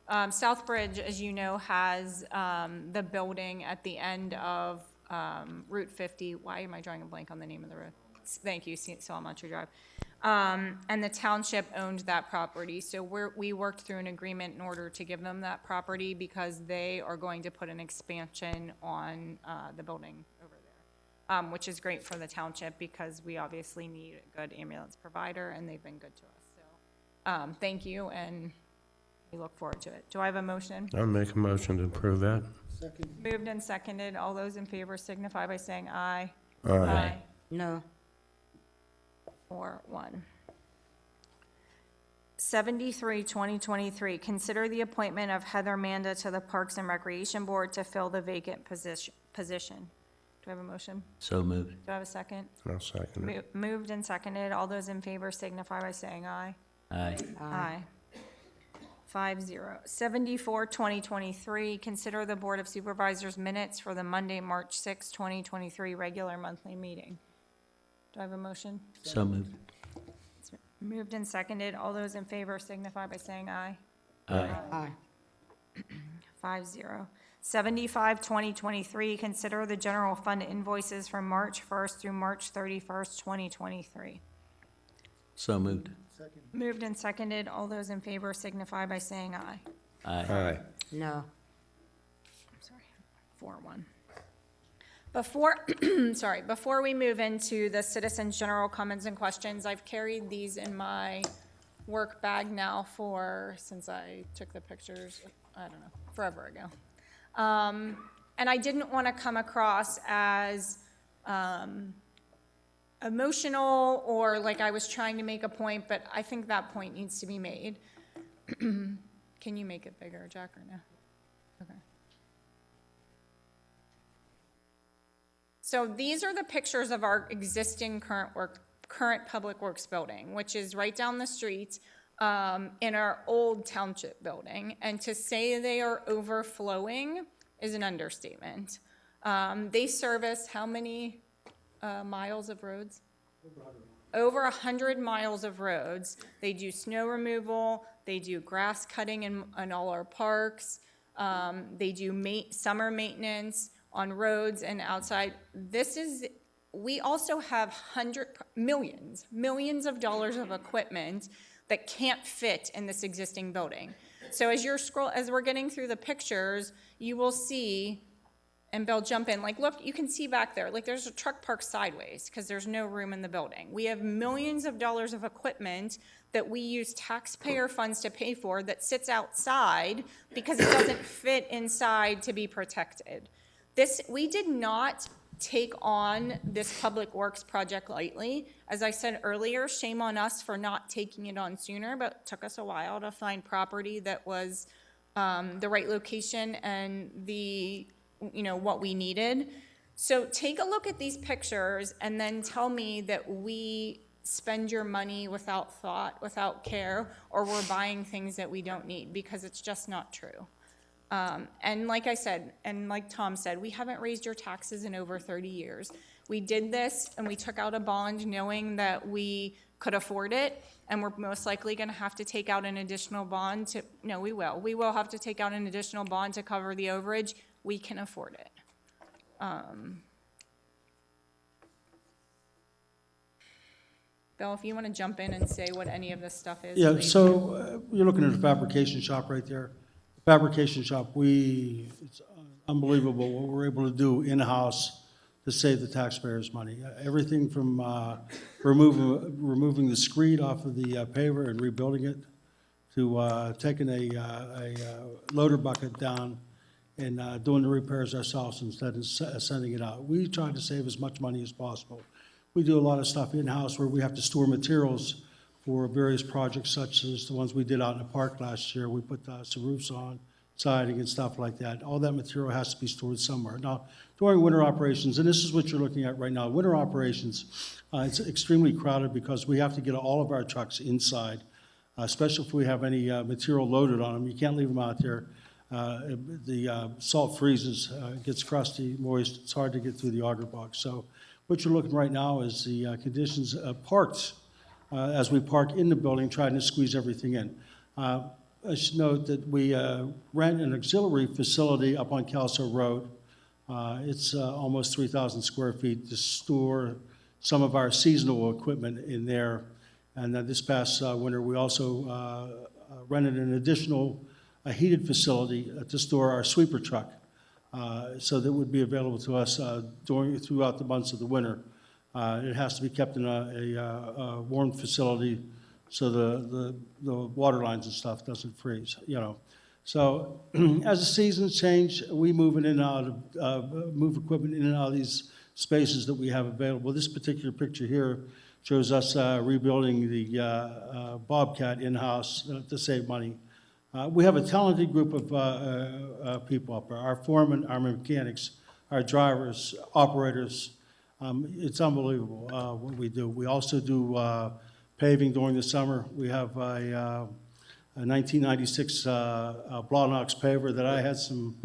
B: Southbridge, as you know, has the building at the end of Route 50. Why am I drawing a blank on the name of the road? Thank you, Salamanca Drive. And the township owned that property. So we worked through an agreement in order to give them that property because they are going to put an expansion on the building over there, which is great for the township because we obviously need a good ambulance provider, and they've been good to us. So thank you, and we look forward to it. Do I have a motion?
D: I'll make a motion to approve that.
E: Second.
B: Moved and seconded. All those in favor signify by saying aye.
D: Aye.
G: No.
B: 4-1. 73, 2023, consider the appointment of Heather Manda to the Parks and Recreation Board to fill the vacant position. Do I have a motion?
I: So moved.
B: Do I have a second?
D: I'll second it.
B: Moved and seconded. All those in favor signify by saying aye.
I: Aye.
B: Aye. 5-0. 74, 2023, consider the Board of Supervisors minutes for the Monday, March 6, 2023 regular monthly meeting. Do I have a motion?
I: So moved.
B: It's moved and seconded. All those in favor signify by saying aye.
I: Aye.
G: Aye.
B: 5-0. 75, 2023, consider the general fund invoices from March 1st through March 31st, 2023.
I: So moved.
E: Second.
B: Moved and seconded. All those in favor signify by saying aye.
I: Aye.
D: Aye.
G: No.
B: Sorry, 4-1. Before we move into the citizens' general comments and questions, I've carried these in my work bag now since I took the pictures, I don't know, forever ago. And I didn't want to come across as emotional or like I was trying to make a point, but I think that point needs to be made. Can you make it bigger, Jack, or no? Okay. So these are the pictures of our existing current public works building, which is right down the street in our old township building. And to say they are overflowing is an understatement. They service how many miles of roads? Over 100 miles of roads. They do snow removal. They do grass cutting in all our parks. They do summer maintenance on roads and outside. We also have millions of dollars of equipment that can't fit in this existing building. So as we're getting through the pictures, you will see, and Bill, jump in, like, look, you can see back there, like there's a truck parked sideways because there's no room in the building. We have millions of dollars of equipment that we use taxpayer funds to pay for that sits outside because it doesn't fit inside to be protected. We did not take on this public works project lightly. As I said earlier, shame on us for not taking it on sooner, but it took us a while to find property that was the right location and what we needed. So take a look at these pictures and then tell me that we spend your money without thought, without care, or we're buying things that we don't need, because it's just not true. And like I said, and like Tom said, we haven't raised your taxes in over 30 years. We did this and we took out a bond knowing that we could afford it, and we're most likely going to have to take out an additional bond we will have to take out an additional bond to cover the overage. We can afford it. Bill, if you want to jump in and say what any of this stuff is.
J: Yeah,
B: please.
J: so you're looking at a fabrication shop right there. The fabrication shop, it's unbelievable what we're able to do in-house to save the taxpayers money. Everything from removing the screed off of the paver and rebuilding it, to taking a loader bucket down and doing the repairs ourselves instead of sending it out. We try to save as much money as possible. We do a lot of stuff in-house where we have to store materials for various projects such as the ones we did out in the park last year. We put some roofs on, siding and stuff like that. All that material has to be stored somewhere. Now, during winter operations, and this is what you're looking at right now, winter operations, it's extremely crowded because we have to get all of our trucks inside, especially if we have any material loaded on them. You can't leave them out there. The salt freezes, gets crusty, moist, it's hard to get through the auger box. So what you're looking right now is the conditions parked as we park in the building, trying to squeeze everything in. I should note that we rent an auxiliary facility up on Kelso Road. It's almost 3,000 square feet to store some of our seasonal equipment in there. And then this past winter, we also rented an additional heated facility to store our sweeper truck. So that would be available to us throughout the months of the winter. It has to be kept in a warm facility so the water lines and stuff doesn't freeze, you know. So as the seasons change, we move in and out of, move equipment in and out of these spaces that we have available. This particular picture here shows us rebuilding the Bobcat in-house to save money. We have a talented group of people up there. Our foremen, our mechanics, our drivers, operators. It's unbelievable what we do. We also do paving during the summer. We have a 1996 Blawnox paver that I had some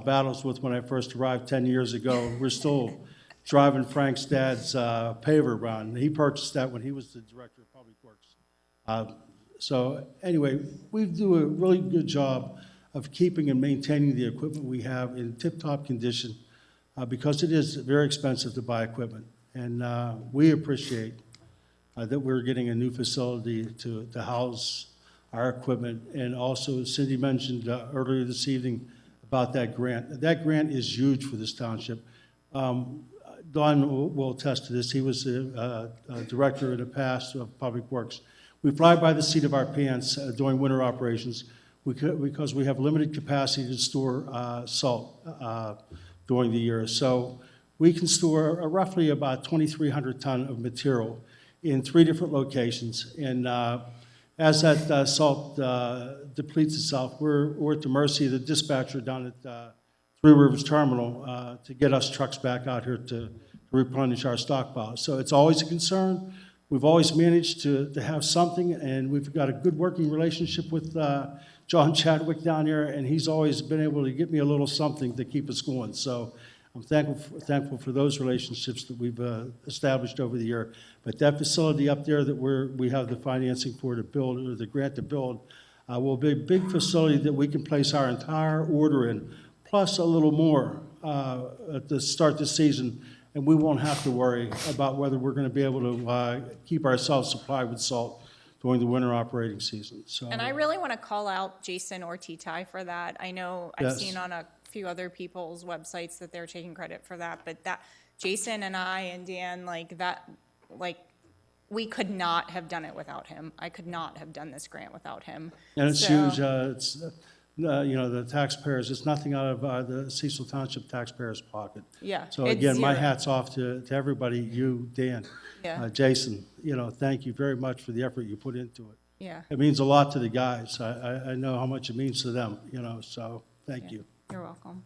J: battles with when I first arrived 10 years ago. We're still driving Frank's dad's paver around. He purchased that when he was the director of public works. So anyway, we do a really good job of keeping and maintaining the equipment we have in tip-top condition because it is very expensive to buy equipment. And we appreciate that we're getting a new facility to house our equipment. And also, Cindy mentioned earlier this evening about that grant. That grant is huge for this township. Don will attest to this. He was a director in the past of Public Works. We fly by the seat of our pants during winter operations because we have limited capacity to store salt during the year. So we can store roughly about 2,300 ton of material in 3 different locations. And as that salt depletes itself, we're at the mercy of the dispatcher down at Three Rivers Terminal to get us trucks back out here to replenish our stockpile. So it's always a concern. We've always managed to have something, and we've got a good working relationship with John Chadwick down there, and he's always been able to get me a little something to keep us going. So I'm thankful for those relationships that we've established over the year. But that facility up there that we have the financing for to build, or the grant to build, will be a big facility that we can place our entire order in, plus a little more to start the season. And we won't have to worry about whether we're going to be able to keep ourselves supplied with salt during the winter operating season. So,
B: And I really want to call out Jason Ortitai for that. I know I've
J: Yes.
B: seen on a few other people's websites that they're taking credit for that, but that Jason and I and Dan, we could not have done it without him. I could not have done this grant without him.
J: and it's
B: So-
J: huge. It's the taxpayers. It's nothing out of the Cecil Township taxpayers' pocket.
B: Yeah,
J: So
B: it's
J: again, my
B: zero.
J: hat's off to everybody. You, Dan,
B: Yeah.
J: Jason. Thank you very much for the effort you put into it.
B: Yeah,
J: It means a lot to the guys. I know how much it means to them. So thank you.
B: you're welcome.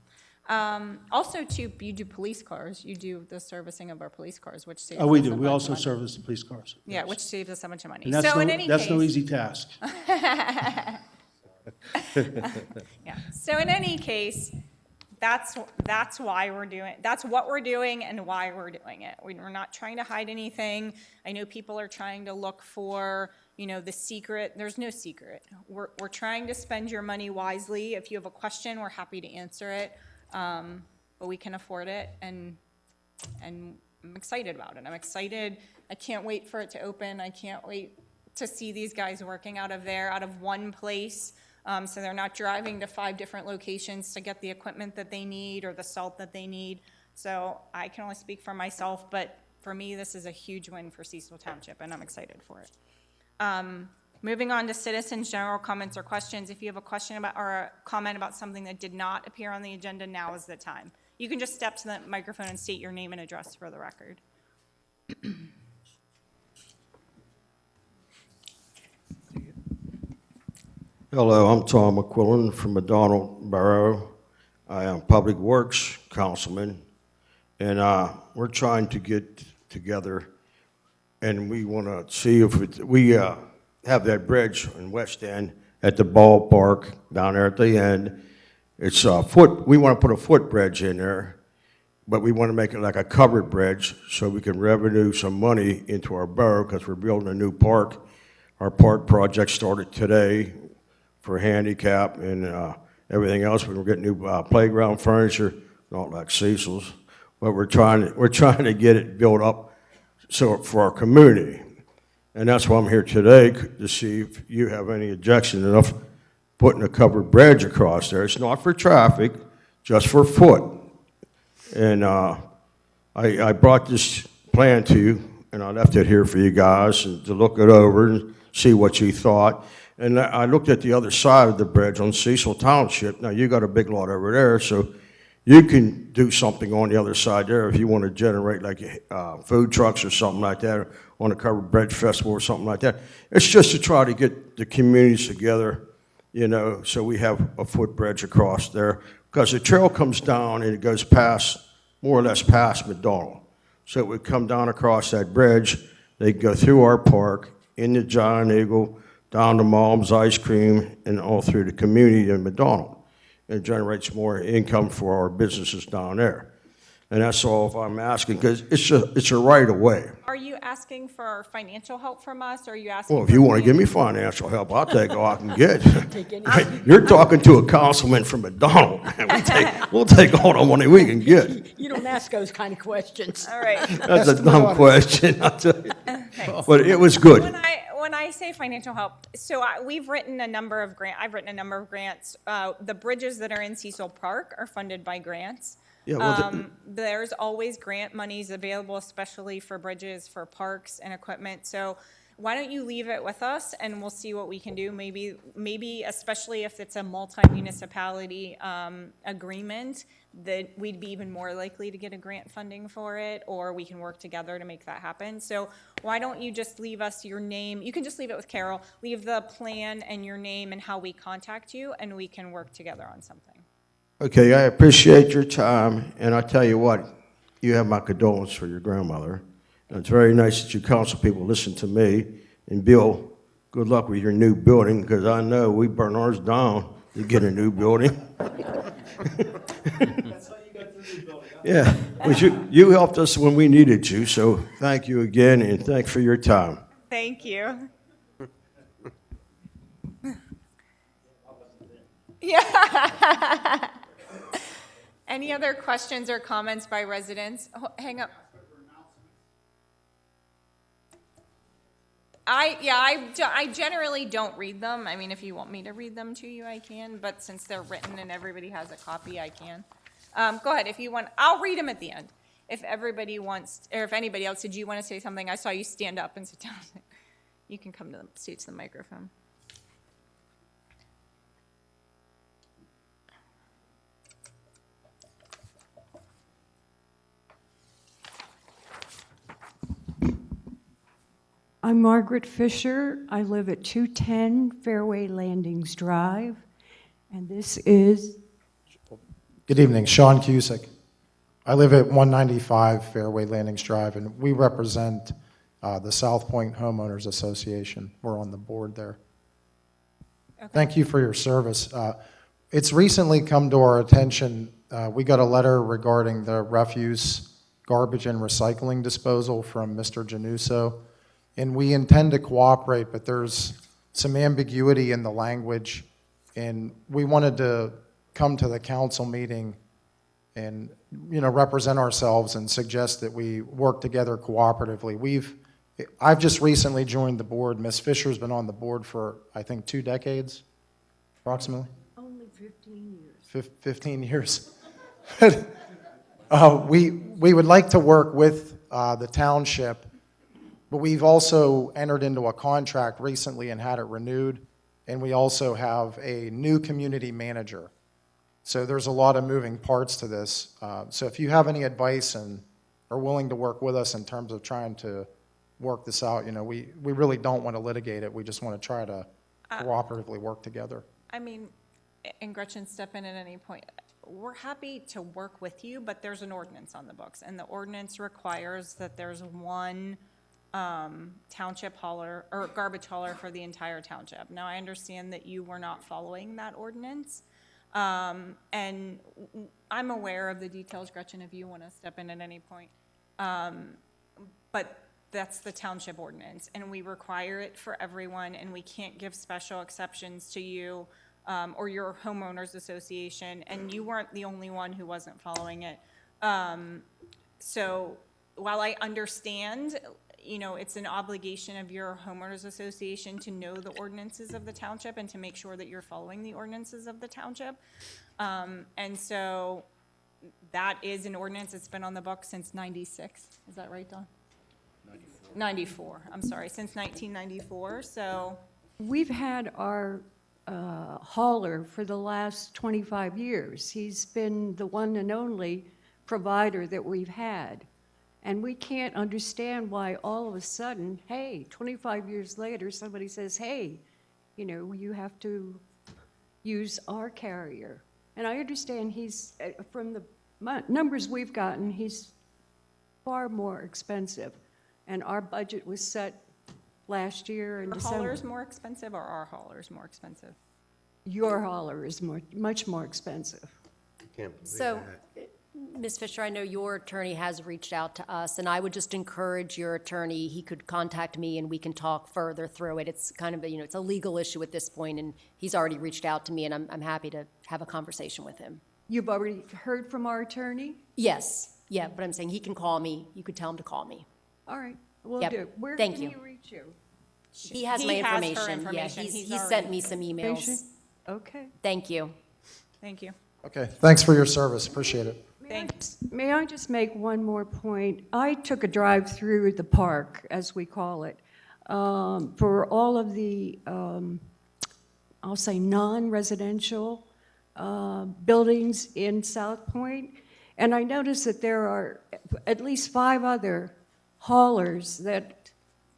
B: Also, too, you do police cars. You do the servicing of our police cars, which saves us
J: We
B: a
J: do.
B: bunch
J: We
B: of
J: also
B: money.
J: service the police cars.
B: Yeah,
J: Yes.
B: which saves us a bunch of money.
J: And that's
B: So in
J: no,
B: any
J: that's no
B: case,
J: easy task.
B: yeah. So in any case, that's why we're doing. That's what we're doing and why we're doing it. We're not trying to hide anything. I know people are trying to look for, the secret. There's no secret. We're trying to spend your money wisely. If you have a question, we're happy to answer it. But we can afford it, and I'm excited about it. I'm excited. I can't wait for it to open. I can't wait to see these guys working out of one place. So they're not driving to 5 different locations to get the equipment that they need or the salt that they need. So I can only speak for myself, but for me, this is a huge win for Cecil Township, and I'm excited for it. Moving on to citizens' general comments or questions. If you have a question about, or a comment about something that did not appear on the agenda, now is the time. You can just step to the microphone and state your name and address for the record.
M: Hello, I'm Tom McQuillan from McDonald Borough. I am Public Works Councilman, and we're trying to get together, and we want to see if we have that bridge in West End at the ballpark down there at the end. It's a foot. We want to put a footbridge in there, but we want to make it like a covered bridge so we can revenue some money into our borough because we're building a new park. Our park project started today for handicap and everything else. We're getting new playground furniture, not like Cecil's, but we're trying to get it built up so for our community. And that's why I'm here today, to see if you have any objection enough putting a covered bridge across there. It's not for traffic, just for foot. And I brought this plan to you, and I left it here for you guys and to look it over and see what you thought. And I looked at the other side of the bridge on Cecil Township. Now, you got a big lot over there, so you can do something on the other side there if you want to generate like food trucks or something like that on a covered bridge festival or something like that. It's just to try to get the communities together, you know, so we have a footbridge across there. Because the trail comes down and it goes past, more or less past McDonald. So it would come down across that bridge. They'd go through our park, into Giant Eagle, down to Mom's Ice Cream, and all through the community in McDonald. It generates more income for our businesses down there. And that's all if I'm asking, because it's a right of way.
B: Are you asking for financial help from us, or are you asking?
M: Well, if you want to give me financial help, I'll take all I can get. You're talking to a councilman from McDonald, man. We'll take all the money we can get.
G: You don't ask those kind of questions.
B: All right.
M: That's a dumb question, I'll tell you. But it was good.
B: When I say financial help, so we've written a number of I've written a number of grants. The bridges that are in Cecil Park are funded by grants.
M: Yeah, well,
B: There's always grant monies available, especially for bridges, for parks and equipment. So why don't you leave it with us and we'll see what we can do. Maybe especially if it's a multi-municipality agreement, that we'd be even more likely to get a grant funding for it, or we can work together to make that happen. So why don't you just leave us your name? You can just leave it with Carol. Leave the plan and your name and how we contact you, and we can work together on something.
M: Okay, I appreciate your time, and I tell you what, you have my condolence for your grandmother. And it's very nice that you council people listen to me. And Bill, good luck with your new building, because I know we burn ours down to get a new building.
A: That's how you got the new building, huh?
M: Yeah, but you helped us when we needed you, so thank you again, and thanks for your time.
B: Thank you. Yeah. Any other questions or comments by residents? Hang up. I generally don't read them. I mean, if you want me to read them to you, I can, but since they're written and everybody has a copy, I can. Go ahead, if you want, I'll read them at the end. If everybody wants, or if anybody else, did you want to say something? I saw you stand up and sit down. You can come to the microphone.
N: I'm Margaret Fisher. I live at 210 Fairway Landings Drive, and this is...
O: Good evening, Sean Cusick. I live at 195 Fairway Landings Drive, and we represent the South Point Homeowners Association. We're on the board there. Okay. Thank you for your service. It's recently come to our attention, we got a letter regarding the refuse, garbage, and recycling disposal from Mr. Januso. And we intend to cooperate, but there's some ambiguity in the language, and we wanted to come to the council meeting and, you know, represent ourselves and suggest that we work together cooperatively. I've just recently joined the board. Ms. Fisher's been on the board for, I think, 2 decades, approximately.
N: Only 15 years.
O: 15 years. We would like to work with the township But we've also entered into a contract recently and had it renewed, and we also have a new community manager. So there's a lot of moving parts to this. So if you have any advice and are willing to work with us in terms of trying to work this out, we really don't want to litigate it. We just want to try to cooperatively work together.
B: I mean, and Gretchen, step in at any point. We're happy to work with you, but there's an ordinance on the books, and the ordinance requires that there's one township hauler or garbage hauler for the entire township. Now, I understand that you were not following that ordinance, and I'm aware of the details, Gretchen, if you want to step in at any point. But that's the township ordinance, and we require it for everyone, and we can't give special exceptions to you or your homeowners association, and you weren't the only one who wasn't following it. So while I understand, it's an obligation of your homeowners association to know the ordinances of the township and to make sure that you're following the ordinances of the township. And so that is an ordinance that's been on the books since 96. Is that right, Dawn? 94, I'm sorry, since 1994, so.
N: We've had our hauler for the last 25 years. He's been the one and only provider that we've had. And we can't understand why all of a sudden, hey, 25 years later, somebody says, hey, you have to use our carrier. And I understand he's, from the numbers we've gotten, he's far more expensive. And our budget was set last year in
B: Are
N: December.
B: haulers more expensive or are haulers more expensive?
N: Your hauler is much more expensive.
L: So, Ms. Fisher, I know your attorney has reached out to us, and I would just encourage your attorney, he could contact me and we can talk further through it. It's kind of, it's a legal issue at this point, and he's already reached out to me, and I'm happy to have a conversation with him.
N: You've already heard from our attorney?
L: Yes, yeah, but I'm saying he can call me. You could tell him to call me.
N: All right, we'll
L: Yep.
N: do. Where
L: Thank
N: can
L: you.
N: he reach you?
L: He has
B: He
L: my
B: has her
L: information. Yeah,
B: information.
L: he's
B: He's
L: sent me some emails.
N: Patient? Okay.
L: Thank you.
B: Thank you.
O: Okay, thanks for your service, appreciate it.
N: May I just make one more point? I took a drive through the park, as we call it, for all of the, I'll say, non-residential buildings in South Point, and I noticed that there are at least 5 other haulers that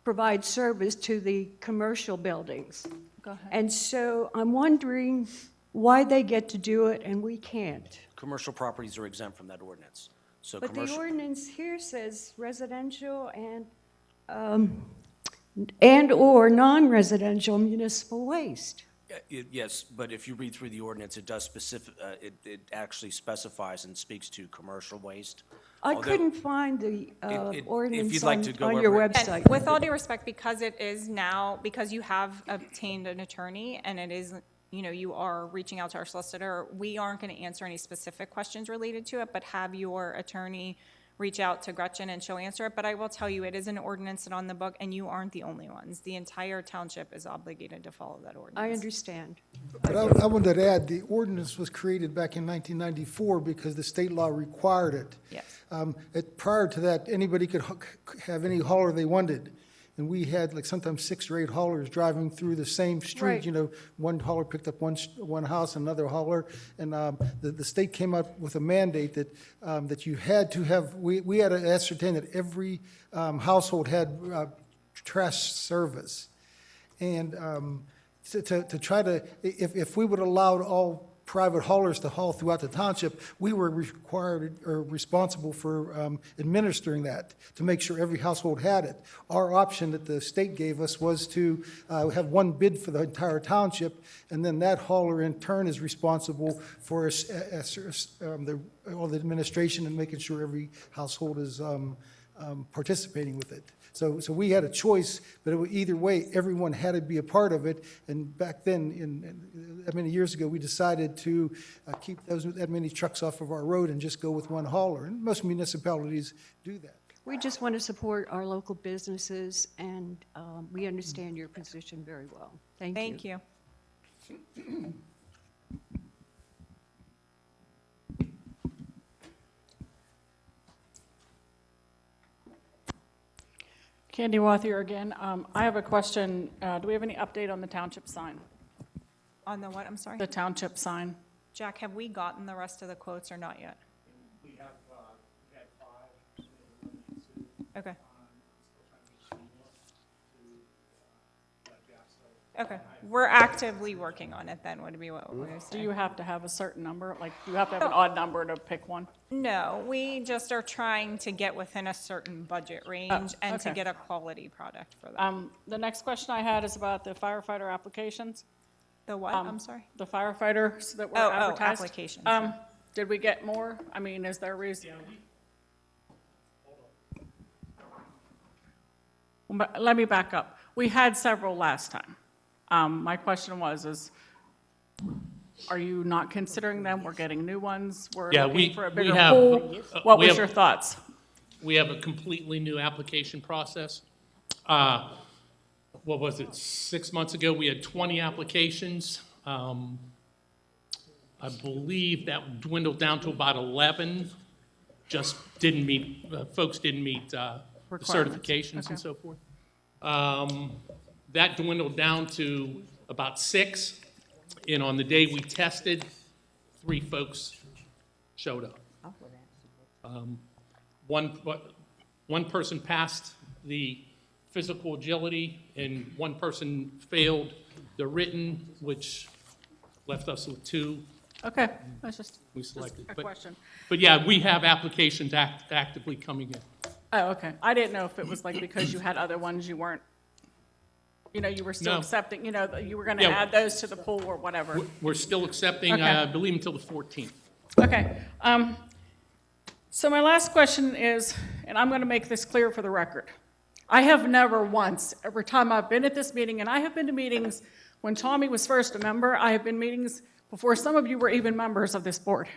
N: provide service to the commercial buildings.
B: Go ahead.
N: And so I'm wondering why they get to do it and we can't.
P: Commercial properties are exempt from that ordinance. So
N: But the
P: commercial,
N: ordinance here says residential and/or non-residential municipal waste.
P: yes, but if you read through the ordinance, it does it actually specifies and speaks to commercial waste.
N: I
P: Although-
N: couldn't find the
P: if
N: ordinance
P: you'd like to go
N: on your
P: over it-
N: website.
B: And with all due respect, because it is now, because you have obtained an attorney and it is, you are reaching out to our solicitor, we aren't going to answer any specific questions related to it, but have your attorney reach out to Gretchen and she'll answer it. But I will tell you, it is an ordinance that's on the book and you aren't the only ones. The entire township is obligated to follow that ordinance.
N: I understand.
E: But I wanted to add, the ordinance was created back in 1994 because the state law required it.
B: Yes.
E: Prior to that, anybody could have any hauler they wanted. And we had like sometimes 6 or 8 haulers driving through the same street.
N: Right.
E: One hauler picked up one house, another hauler. And the state came up with a mandate that you had to have, we had to ascertain that every household had trash service. And to try to, if we would allow all private haulers to haul throughout the township, we were required or responsible for administering that to make sure every household had it. Our option that the state gave us was to have one bid for the entire township, and then that hauler in turn is responsible for all the administration and making sure every household is participating with it. So we had a choice, but either way, everyone had to be a part of it. And back then, that many years ago, we decided to keep that many trucks off of our road and just go with one hauler. And most municipalities do that.
N: We just want to support our local businesses, and we understand your position very well. Thank you.
B: Thank you.
F: Candy Wathier again. I have a question. Do we have any update on the township sign?
B: On the what, I'm sorry?
F: The township sign?
B: Jack, have we gotten the rest of the quotes or not yet?
K: We have had 5.
B: Okay. Okay, we're actively working on it then, would be what we're
F: Do
B: saying.
F: you have to have a certain number? Like, do you have to have an odd number to pick one?
B: No, we just are trying to get within a certain budget range and to
F: okay.
B: get a quality product for them.
F: The next question I had is about the firefighter applications.
B: The what, I'm sorry?
F: The firefighters that were
B: Oh,
F: advertised.
B: applications.
F: Did we get more? I mean, is there a reason? But let me back up. We had several last time. My question is, are you not considering them? We're getting new ones? We're
Q: Yeah,
F: looking for a bigger
Q: have,
F: pool? What
Q: we
F: was
Q: have-
F: your thoughts?
Q: We have a completely new application process. What was it, 6 months ago, we had 20 applications. I believe that dwindled down to about 11, just didn't meet, folks didn't meet the
F: Requirements.
Q: certifications
F: Okay.
Q: and so forth. That dwindled down to about 6, and on the day we tested, 3 folks showed up. One person passed the physical agility, and one person failed the written, which left us with 2
F: Okay, that's just
Q: we selected.
F: a question.
Q: But yeah, we have applications actively coming in.
F: Oh, okay. I didn't know if it was like because you had other ones you weren't, you were still
Q: No.
F: accepting, you were going to
Q: Yeah.
F: add those to the pool or whatever.
Q: We're still accepting,
F: Okay.
Q: I believe, until the 14th.
F: Okay. So my last question is, and I'm going to make this clear for the record. I have never once, every time I've been at this meeting, and I have been to meetings when Tommy was first a member, I have been meetings before some of you were even members of this board.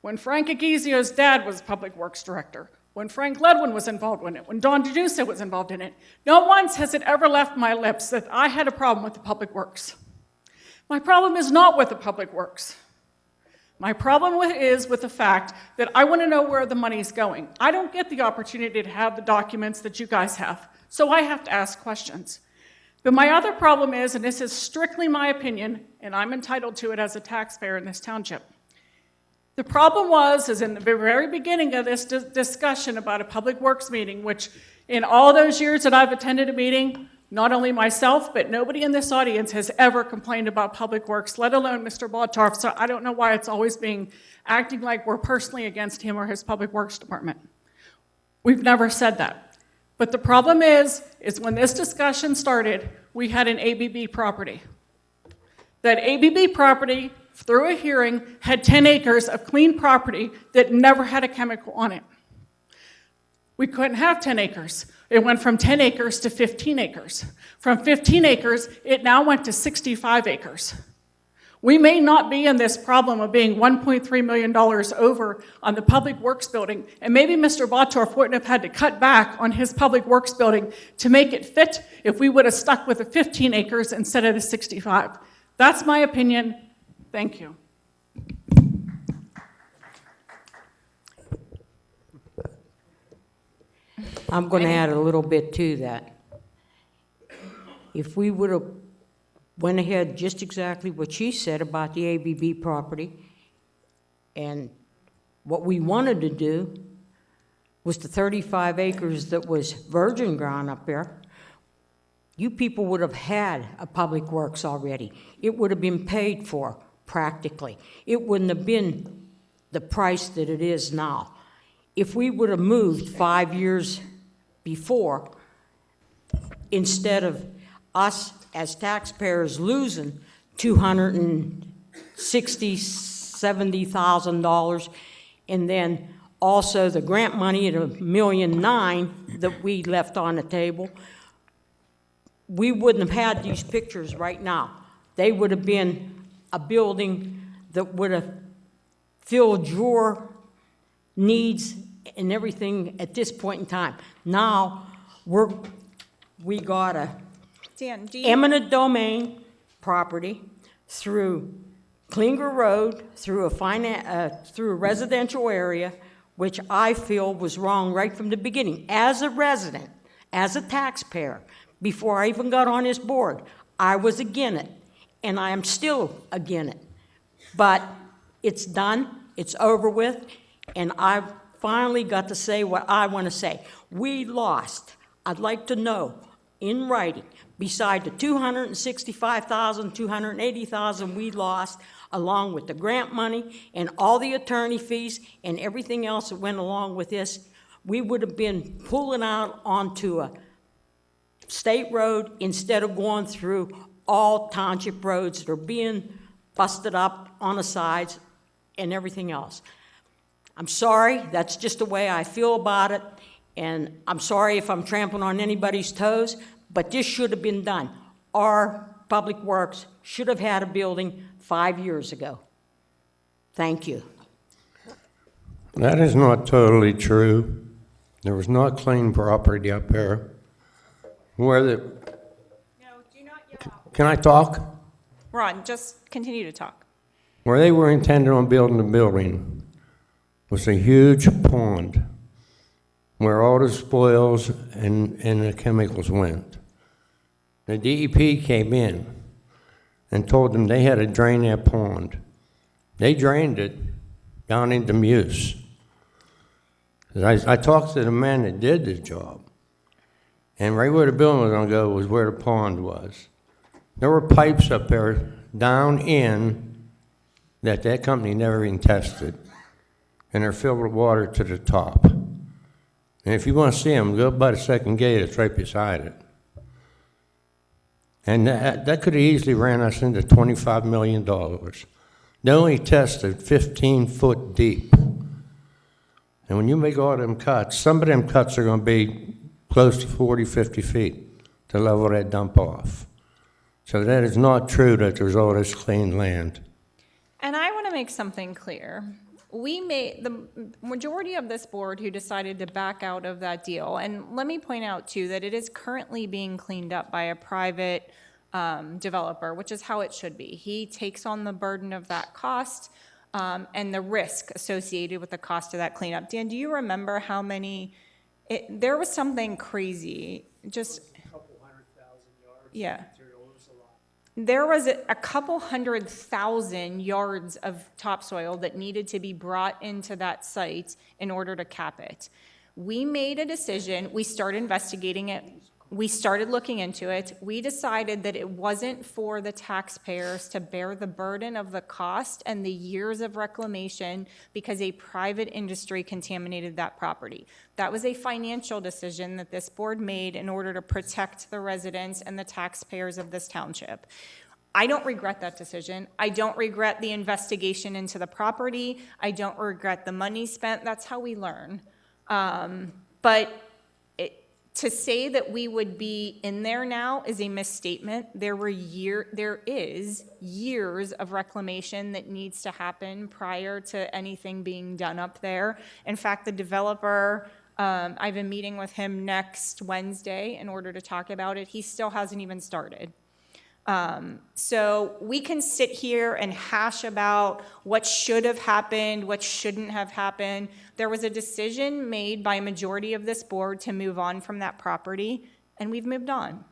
F: When Frank Aguizio's dad was Public Works Director, when Frank Ledwin was involved in it, when Don DeDuso was involved in it, not once has it ever left my lips that I had a problem with the Public Works. My problem is not with the Public Works. My problem is with the fact that I want to know where the money's going. I don't get the opportunity to have the documents that you guys have, so I have to ask questions. But my other problem is, and this is strictly my opinion, and I'm entitled to it as a taxpayer in this township. The problem is in the very beginning of this discussion about a Public Works meeting, which in all those years that I've attended a meeting, not only myself, but nobody in this audience has ever complained about Public Works, let alone Mr. Bottorff, so I don't know why it's always acting like we're personally against him or his Public Works Department. We've never said that. But the problem is when this discussion started, we had an ABB property. That ABB property, through a hearing, had 10 acres of clean property that never had a chemical on it. We couldn't have 10 acres. It went from 10 acres to 15 acres. From 15 acres, it now went to 65 acres. We may not be in this problem of being $1.3 million over on the Public Works building, and maybe Mr. Bottorff wouldn't have had to cut back on his Public Works building to make it fit if we would have stuck with the 15 acres instead of the 65. That's my opinion. Thank you.
G: I'm going to add a little bit to that. If we would have went ahead just exactly what she said about the ABB property, and what we wanted to do was the 35 acres that was virgin ground up there, you people would have had a Public Works already. It would have been paid for, practically. It wouldn't have been the price that it is now. If we would have moved 5 years before, instead of us as taxpayers losing $260,000, $70,000, and then also the grant money at $1.9 million that we left on the table, we wouldn't have had these pictures right now. They would have been a building that would have filled your needs and everything at this point in time. Now, we got a
B: Dan, do you?
G: eminent domain property through Klinger Road, through a residential area, which I feel was wrong right from the beginning. As a resident, as a taxpayer, before I even got on this board, I was against it, and I am still against it. But it's done, it's over with, and I've finally got to say what I want to say. We lost, I'd like to know, in writing, beside the $265,000, $280,000 we lost, along with the grant money and all the attorney fees and everything else that went along with this, we would have been pulling out onto a state road instead of going through all township roads that are being busted up on the sides and everything else. I'm sorry, that's just the way I feel about it, and I'm sorry if I'm trampling on anybody's toes, but this should have been done. Our Public Works should have had a building 5 years ago. Thank you.
D: That is not totally true. There was not clean property up there. Where the...
B: No, do not yell out.
D: Can I talk?
B: Ron, just continue to talk.
D: Where they were intending on building the building was a huge pond where all the spoils and the chemicals went. The DEP came in and told them they had to drain that pond. They drained it down into Muse. I talked to the man that did the job, and right where the building was going to go was where the pond was. There were pipes up there down in that company never even tested, and they're filled with water to the top. And if you want to see them, go by the second gate. It's right beside it. And that could have easily ran us into $25 million. They only tested 15 foot deep. And when you make all them cuts, some of them cuts are going to be close to 40, 50 feet to level that dump off. So that is not true that there's all this clean land.
B: And I want to make something clear. We made the majority of this board who decided to back out of that deal. And let me point out too that it is currently being cleaned up by a private developer, which is how it should be. He takes on the burden of that cost and the risk associated with the cost of that cleanup. Dan, do you remember how many? There was something crazy. Just
A: a couple 100,000 yards.
B: Yeah.
A: Material. It was a lot.
B: There was a couple 100,000 yards of topsoil that needed to be brought into that site in order to cap it. We made a decision. We started investigating it. We started looking into it. We decided that it wasn't for the taxpayers to bear the burden of the cost and the years of reclamation because a private industry contaminated that property. That was a financial decision that this board made in order to protect the residents and the taxpayers of this township. I don't regret that decision. I don't regret the investigation into the property. I don't regret the money spent. That's how we learn. To say that we would be in there now is a misstatement. There is years of reclamation that needs to happen prior to anything being done up there. In fact, the developer, I have a meeting with him next Wednesday in order to talk about it. He still hasn't even started. So we can sit here and hash about what should have happened, what shouldn't have happened. There was a decision made by a majority of this board to move on from that property, and we've moved on.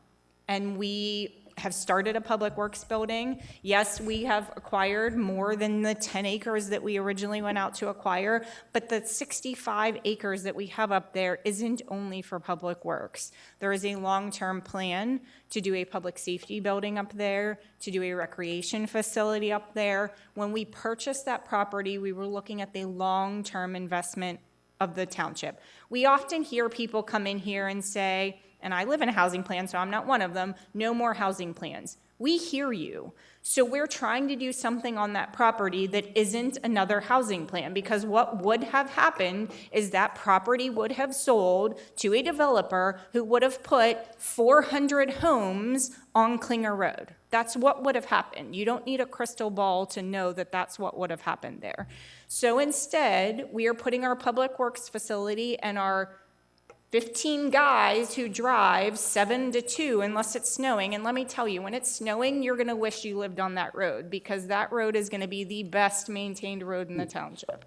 B: And we have started a public works building. Yes, we have acquired more than the 10 acres that we originally went out to acquire, but the 65 acres that we have up there isn't only for public works. There is a long-term plan to do a public safety building up there, to do a recreation facility up there. When we purchased that property, we were looking at the long-term investment of the township. We often hear people come in here and say, and I live in a housing plan, so I'm not one of them, no more housing plans. We hear you. So we're trying to do something on that property that isn't another housing plan, because what would have happened is that property would have sold to a developer who would have put 400 homes on Klinger Road. That's what would have happened. You don't need a crystal ball to know that that's what would have happened there. So instead, we are putting our public works facility and our 15 guys who drive 7 to 2 unless it's snowing. And let me tell you, when it's snowing, you're going to wish you lived on that road, because that road is going to be the best maintained road in the township.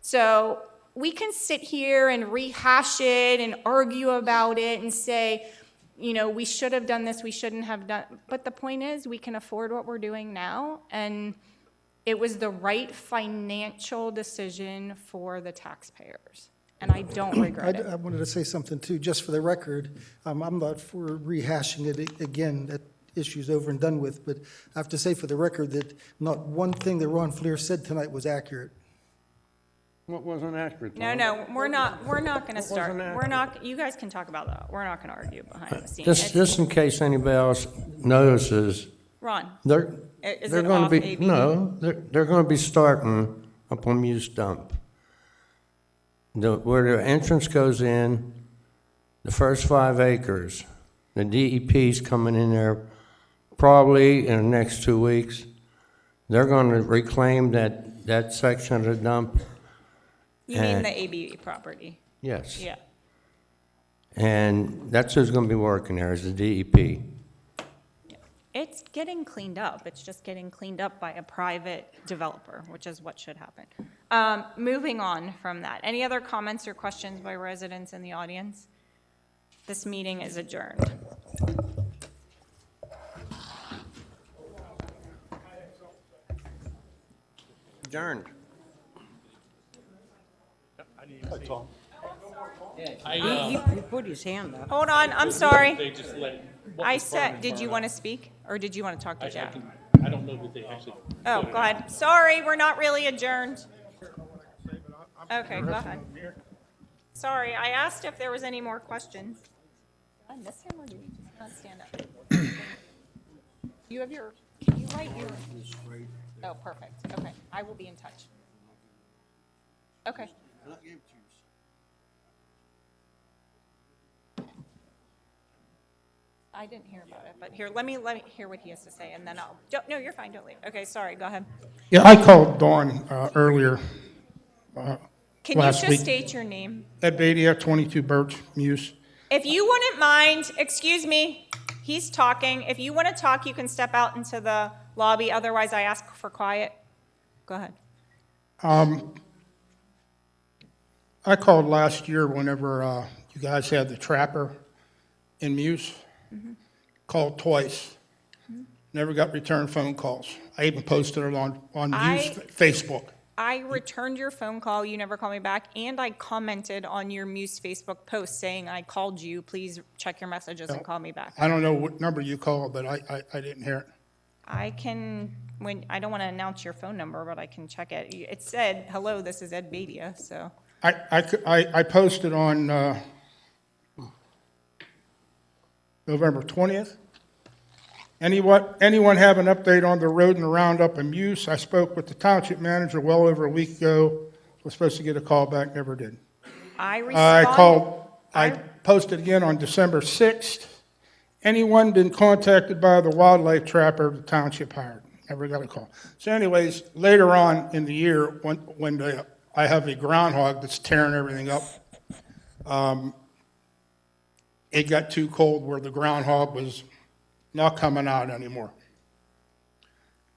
B: So we can sit here and rehash it and argue about it and say, you know, we should have done this, we shouldn't have done, but the point is, we can afford what we're doing now, and it was the right financial decision for the taxpayers, and I don't regret it.
E: I wanted to say something too, just for the record. I'm not for rehashing it again, that issue's over and done with, but I have to say for the record that not one thing that Ron Fleer said tonight was accurate.
D: What wasn't accurate?
B: No,
D: Tom?
B: no, we're not gonna start,
D: wasn't
B: we're not, you guys can talk about that, we're not gonna argue behind the scenes.
D: Just in case anybody else notices,
B: Ron,
D: they're
B: is
D: they're
B: it
D: going
B: off
D: to be
B: ABB?
D: no, they're going to be starting up on Muse Dump. Where the entrance goes in, the first 5 acres, the DEP's coming in there probably in the next 2 weeks. They're going to reclaim that section of the dump.
B: You mean
D: And-
B: the ABB property?
D: Yes.
B: Yeah.
D: And that's who's going to be working there, is the DEP.
B: It's getting cleaned up. It's just getting cleaned up by a private developer, which is what should happen. Moving on from that. Any other comments or questions by residents in the audience? This meeting is adjourned.
D: Adjourned.
G: He put his hand up.
B: Hold on, I'm sorry.
Q: They just let.
B: I said, did you want to speak, or did you want to talk to Jack?
Q: I don't know that they actually.
B: Oh, go ahead. Sorry, we're not really adjourned. Okay, go ahead. Sorry, I asked if there was any more questions. Did I miss him, or did he just not stand up? You have your, can you write your? Oh, perfect. Okay, I will be in touch. Okay. I didn't hear about it, but here, let me hear what he has to say, and then I'll, no, you're fine, don't leave. Okay, sorry, go ahead.
R: Yeah, I called Dawn earlier
B: Can you
R: last
B: just
R: week.
B: state your name?
R: Ed Badia, 22 Birch, Muse.
B: If you wouldn't mind, excuse me, he's talking. If you want to talk, you can step out into the lobby. Otherwise, I ask for quiet. Go ahead.
R: I called last year whenever you guys had the trapper in Muse. Called twice. Never got return phone calls. I even posted it on Muse Facebook.
B: I returned your phone call. You never called me back. And I commented on your Muse Facebook post saying, I called you. Please check your messages and call me back.
R: I don't know what number you called, but I didn't hear it.
B: I can, I don't want to announce your phone number, but I can check it. It said, hello, this is Ed Badia, so.
R: I posted on November 20th. Anyone have an update on the road and the roundup in Muse? I spoke with the township manager well over a week ago. Was supposed to get a call back, never did. I posted again on December 6th. Anyone been contacted by the wildlife trapper the township hired? Never got a call. So anyways, later on in the year, when I have a groundhog that's tearing everything up, it got too cold where the groundhog was not coming out anymore.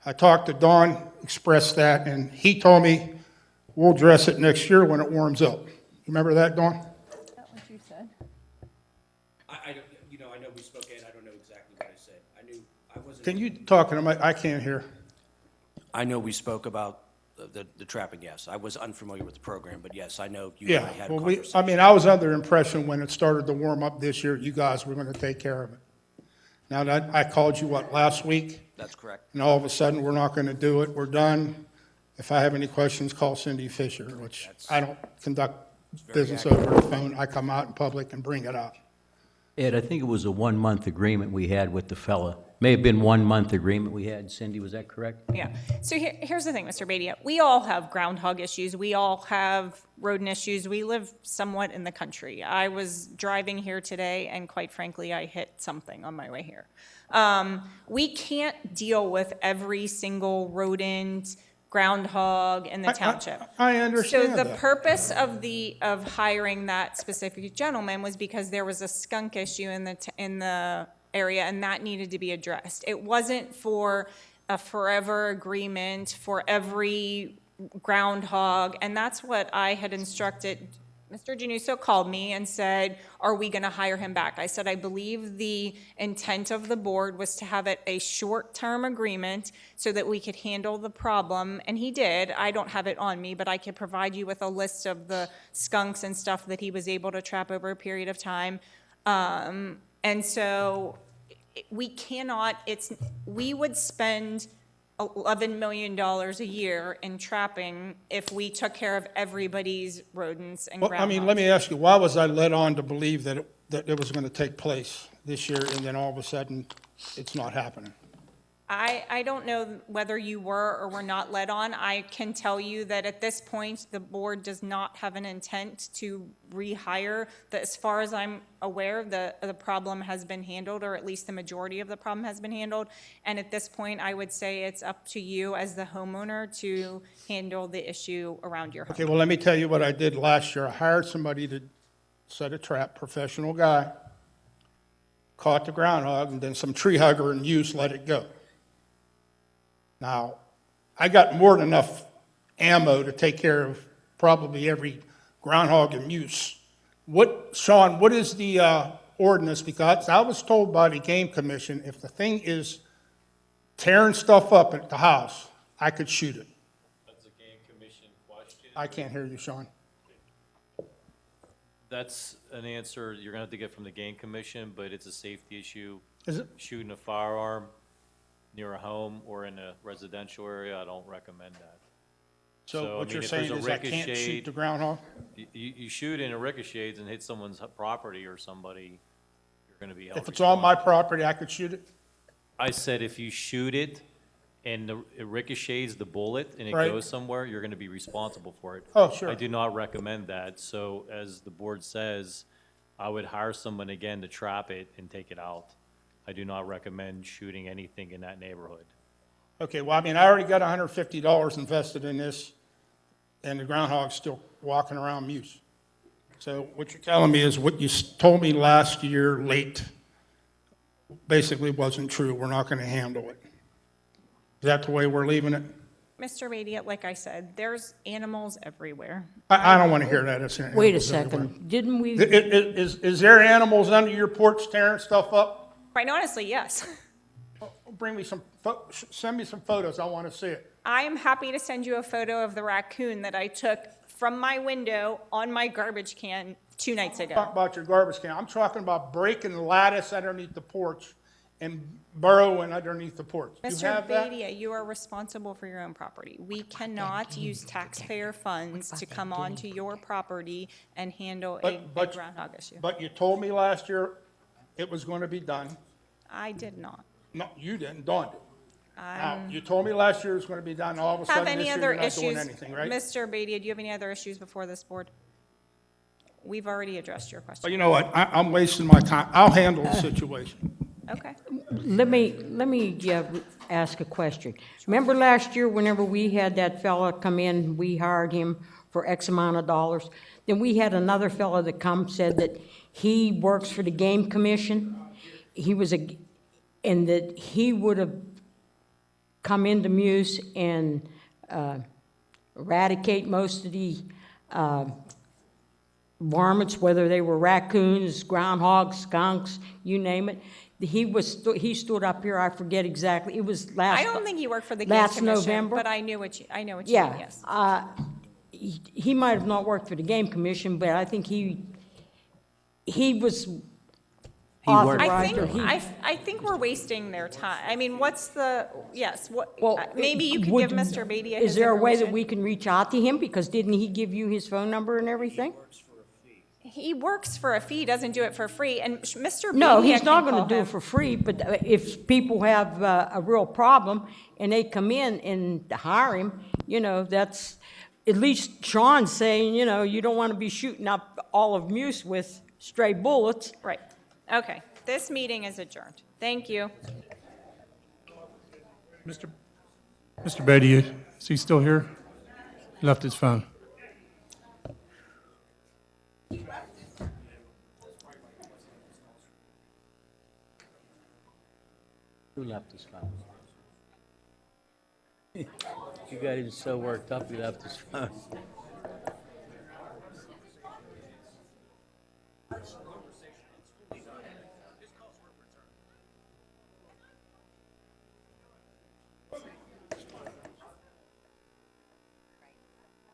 R: I talked to Don, expressed that, and he told me we'll address it next year when it warms up. You remember that, Don?
B: Is that what you said?
P: I know we spoke, Ed, I don't know exactly what I said. I wasn't.
R: Can you talk to him? I can't hear.
P: I know we spoke about the trapping, yes. I was unfamiliar with the program, but yes, I know you and
R: Yeah,
P: I had a
R: well,
P: conversation.
R: I was under the impression when it started to warm up this year, you guys were gonna take care of it. Now that, I called you, last week?
P: That's correct.
R: And all of a sudden, we're not gonna do it, we're done. If I have any questions, call Cindy Fisher, which I don't conduct business over the phone. I come out in public and bring it up.
I: Ed, I think it was a 1-month agreement we had with the fella. May have been 1-month agreement we had. Cindy, was that correct?
B: Yeah. So here's the thing, Mr. Badia. We all have groundhog issues. We all have rodent issues. We live somewhat in the country. I was driving here today, and quite frankly, I hit something on my way here. We can't deal with every single rodent, groundhog in the township.
R: I understand
B: So the
R: that.
B: purpose of hiring that specific gentleman was because there was a skunk issue in the area, and that needed to be addressed. It wasn't for a forever agreement for every groundhog, and that's what I had instructed. Mr. Januso called me and said, are we going to hire him back? I said, I believe the intent of the board was to have it a short-term agreement so that we could handle the problem, and he did. I don't have it on me, but I could provide you with a list of the skunks and stuff that he was able to trap over a period of time. And so we cannot, we would spend $11 million a year in trapping if we took care of everybody's rodents and groundhogs.
R: Well, I mean, let me ask you, why was I led on to believe that it was going to take place this year, and then all of a sudden, it's not happening?
B: I don't know whether you were or were not led on. I can tell you that at this point, the board does not have an intent to rehire. As far as I'm aware, the problem has been handled, or at least the majority of the problem has been handled. And at this point, I would say it's up to you as the homeowner to handle the issue around your home.
R: Okay, well, let me tell you what I did last year. I hired somebody to set a trap, professional guy, caught the groundhog, and then some tree hugger and use let it go. Now, I got more than enough ammo to take care of probably every groundhog in use. Sean, what is the ordinance? Because I was told by the Game Commission, if the thing is tearing stuff up at the house, I could shoot it.
S: That's a Game Commission question.
R: I can't hear you, Sean.
S: That's an answer you're gonna have to get from the Game Commission, but it's a safety issue.
R: Is it?
S: Shooting a firearm near a home or in a residential area, I don't recommend that.
R: So
S: I
R: what
S: mean,
R: you're
S: if there's
R: saying
S: a
R: is I can't shoot
S: ricochet-
R: the groundhog?
S: You shoot and it ricochets and hits someone's property or somebody, you're gonna be held
R: If it's on my
S: responsible.
R: property, I could shoot it?
S: I said if you shoot it and it ricochets the bullet and it
R: Right.
S: goes somewhere, you're gonna be responsible for it.
R: Oh, sure.
S: I do not recommend that, so as the board says, I would hire someone again to trap it and take it out. I do not recommend shooting anything in that neighborhood.
R: Okay, well, I mean, I already got $150 invested in this, and the groundhog's still walking around Muse. So what you're telling me is what you told me last year late basically wasn't true. We're not going to handle it. Is that the way we're leaving it?
B: Mr. Radiat, like I said, there's animals everywhere.
R: I don't want to hear that. It's
G: Wait a
R: animals everywhere.
G: second, didn't we?
R: Is there animals under your porch tearing stuff up?
B: Quite honestly, yes.
R: Bring me send me some photos. I want to see it.
B: I am happy to send you a photo of the raccoon that I took from my window on my garbage can 2 nights ago.
R: Talk about your garbage can. I'm talking about breaking the lattice underneath the porch and burrowing underneath the porch. You
B: Mr.
R: have that?
B: Bedia, you are responsible for your own property. We cannot use taxpayer funds to come onto your property and handle a groundhog issue.
R: But you told me last year it was going to be done.
B: I did not.
R: No, you didn't. Dawn did. Now,
B: Um,
R: you told me last year it was going to be done. All of a
B: Have
R: sudden
B: any
R: this year
B: other
R: you're not doing
B: issues?
R: anything, right?
B: Mr. Bedia, do you have any other issues before this board? We've already addressed your question.
R: But you know what? I'm wasting my time. I'll handle the situation.
B: Okay.
G: Let me ask a question. Remember last year, whenever we had that fella come in, we hired him for X amount of dollars? Then we had another fella that said that he works for the Game Commission. And that he would have come into Muse and eradicate most of the varmints, whether they were raccoons, groundhogs, skunks, you name it. He stood up here, I forget exactly, it was last.
B: I don't think he worked for the Game
G: last
B: Commission,
G: November.
B: but I know what you mean, yes.
G: He might have not worked for the Game Commission, but I think he was authorized.
B: I think we're wasting their time. I mean, maybe you could
G: would-
B: give Mr. Bedia
G: Is
B: his
G: there a way that
B: information.
G: we can reach out to him? Because didn't he give you his phone number and everything?
B: He works for a fee, he doesn't do it for free, and Mr. Bedia
G: No, he's not
B: can
G: gonna
B: call
G: do
B: him.
G: it for free, but if people have a real problem and they come in and hire him, that's, at least Sean's saying, you don't want to be shooting up all of Muse with stray bullets.
B: Right. Okay. This meeting is adjourned. Thank you.
K: Mr. Bedia, is he still here? He left his phone.
I: Who left his phone? You got him so worked up he left his phone.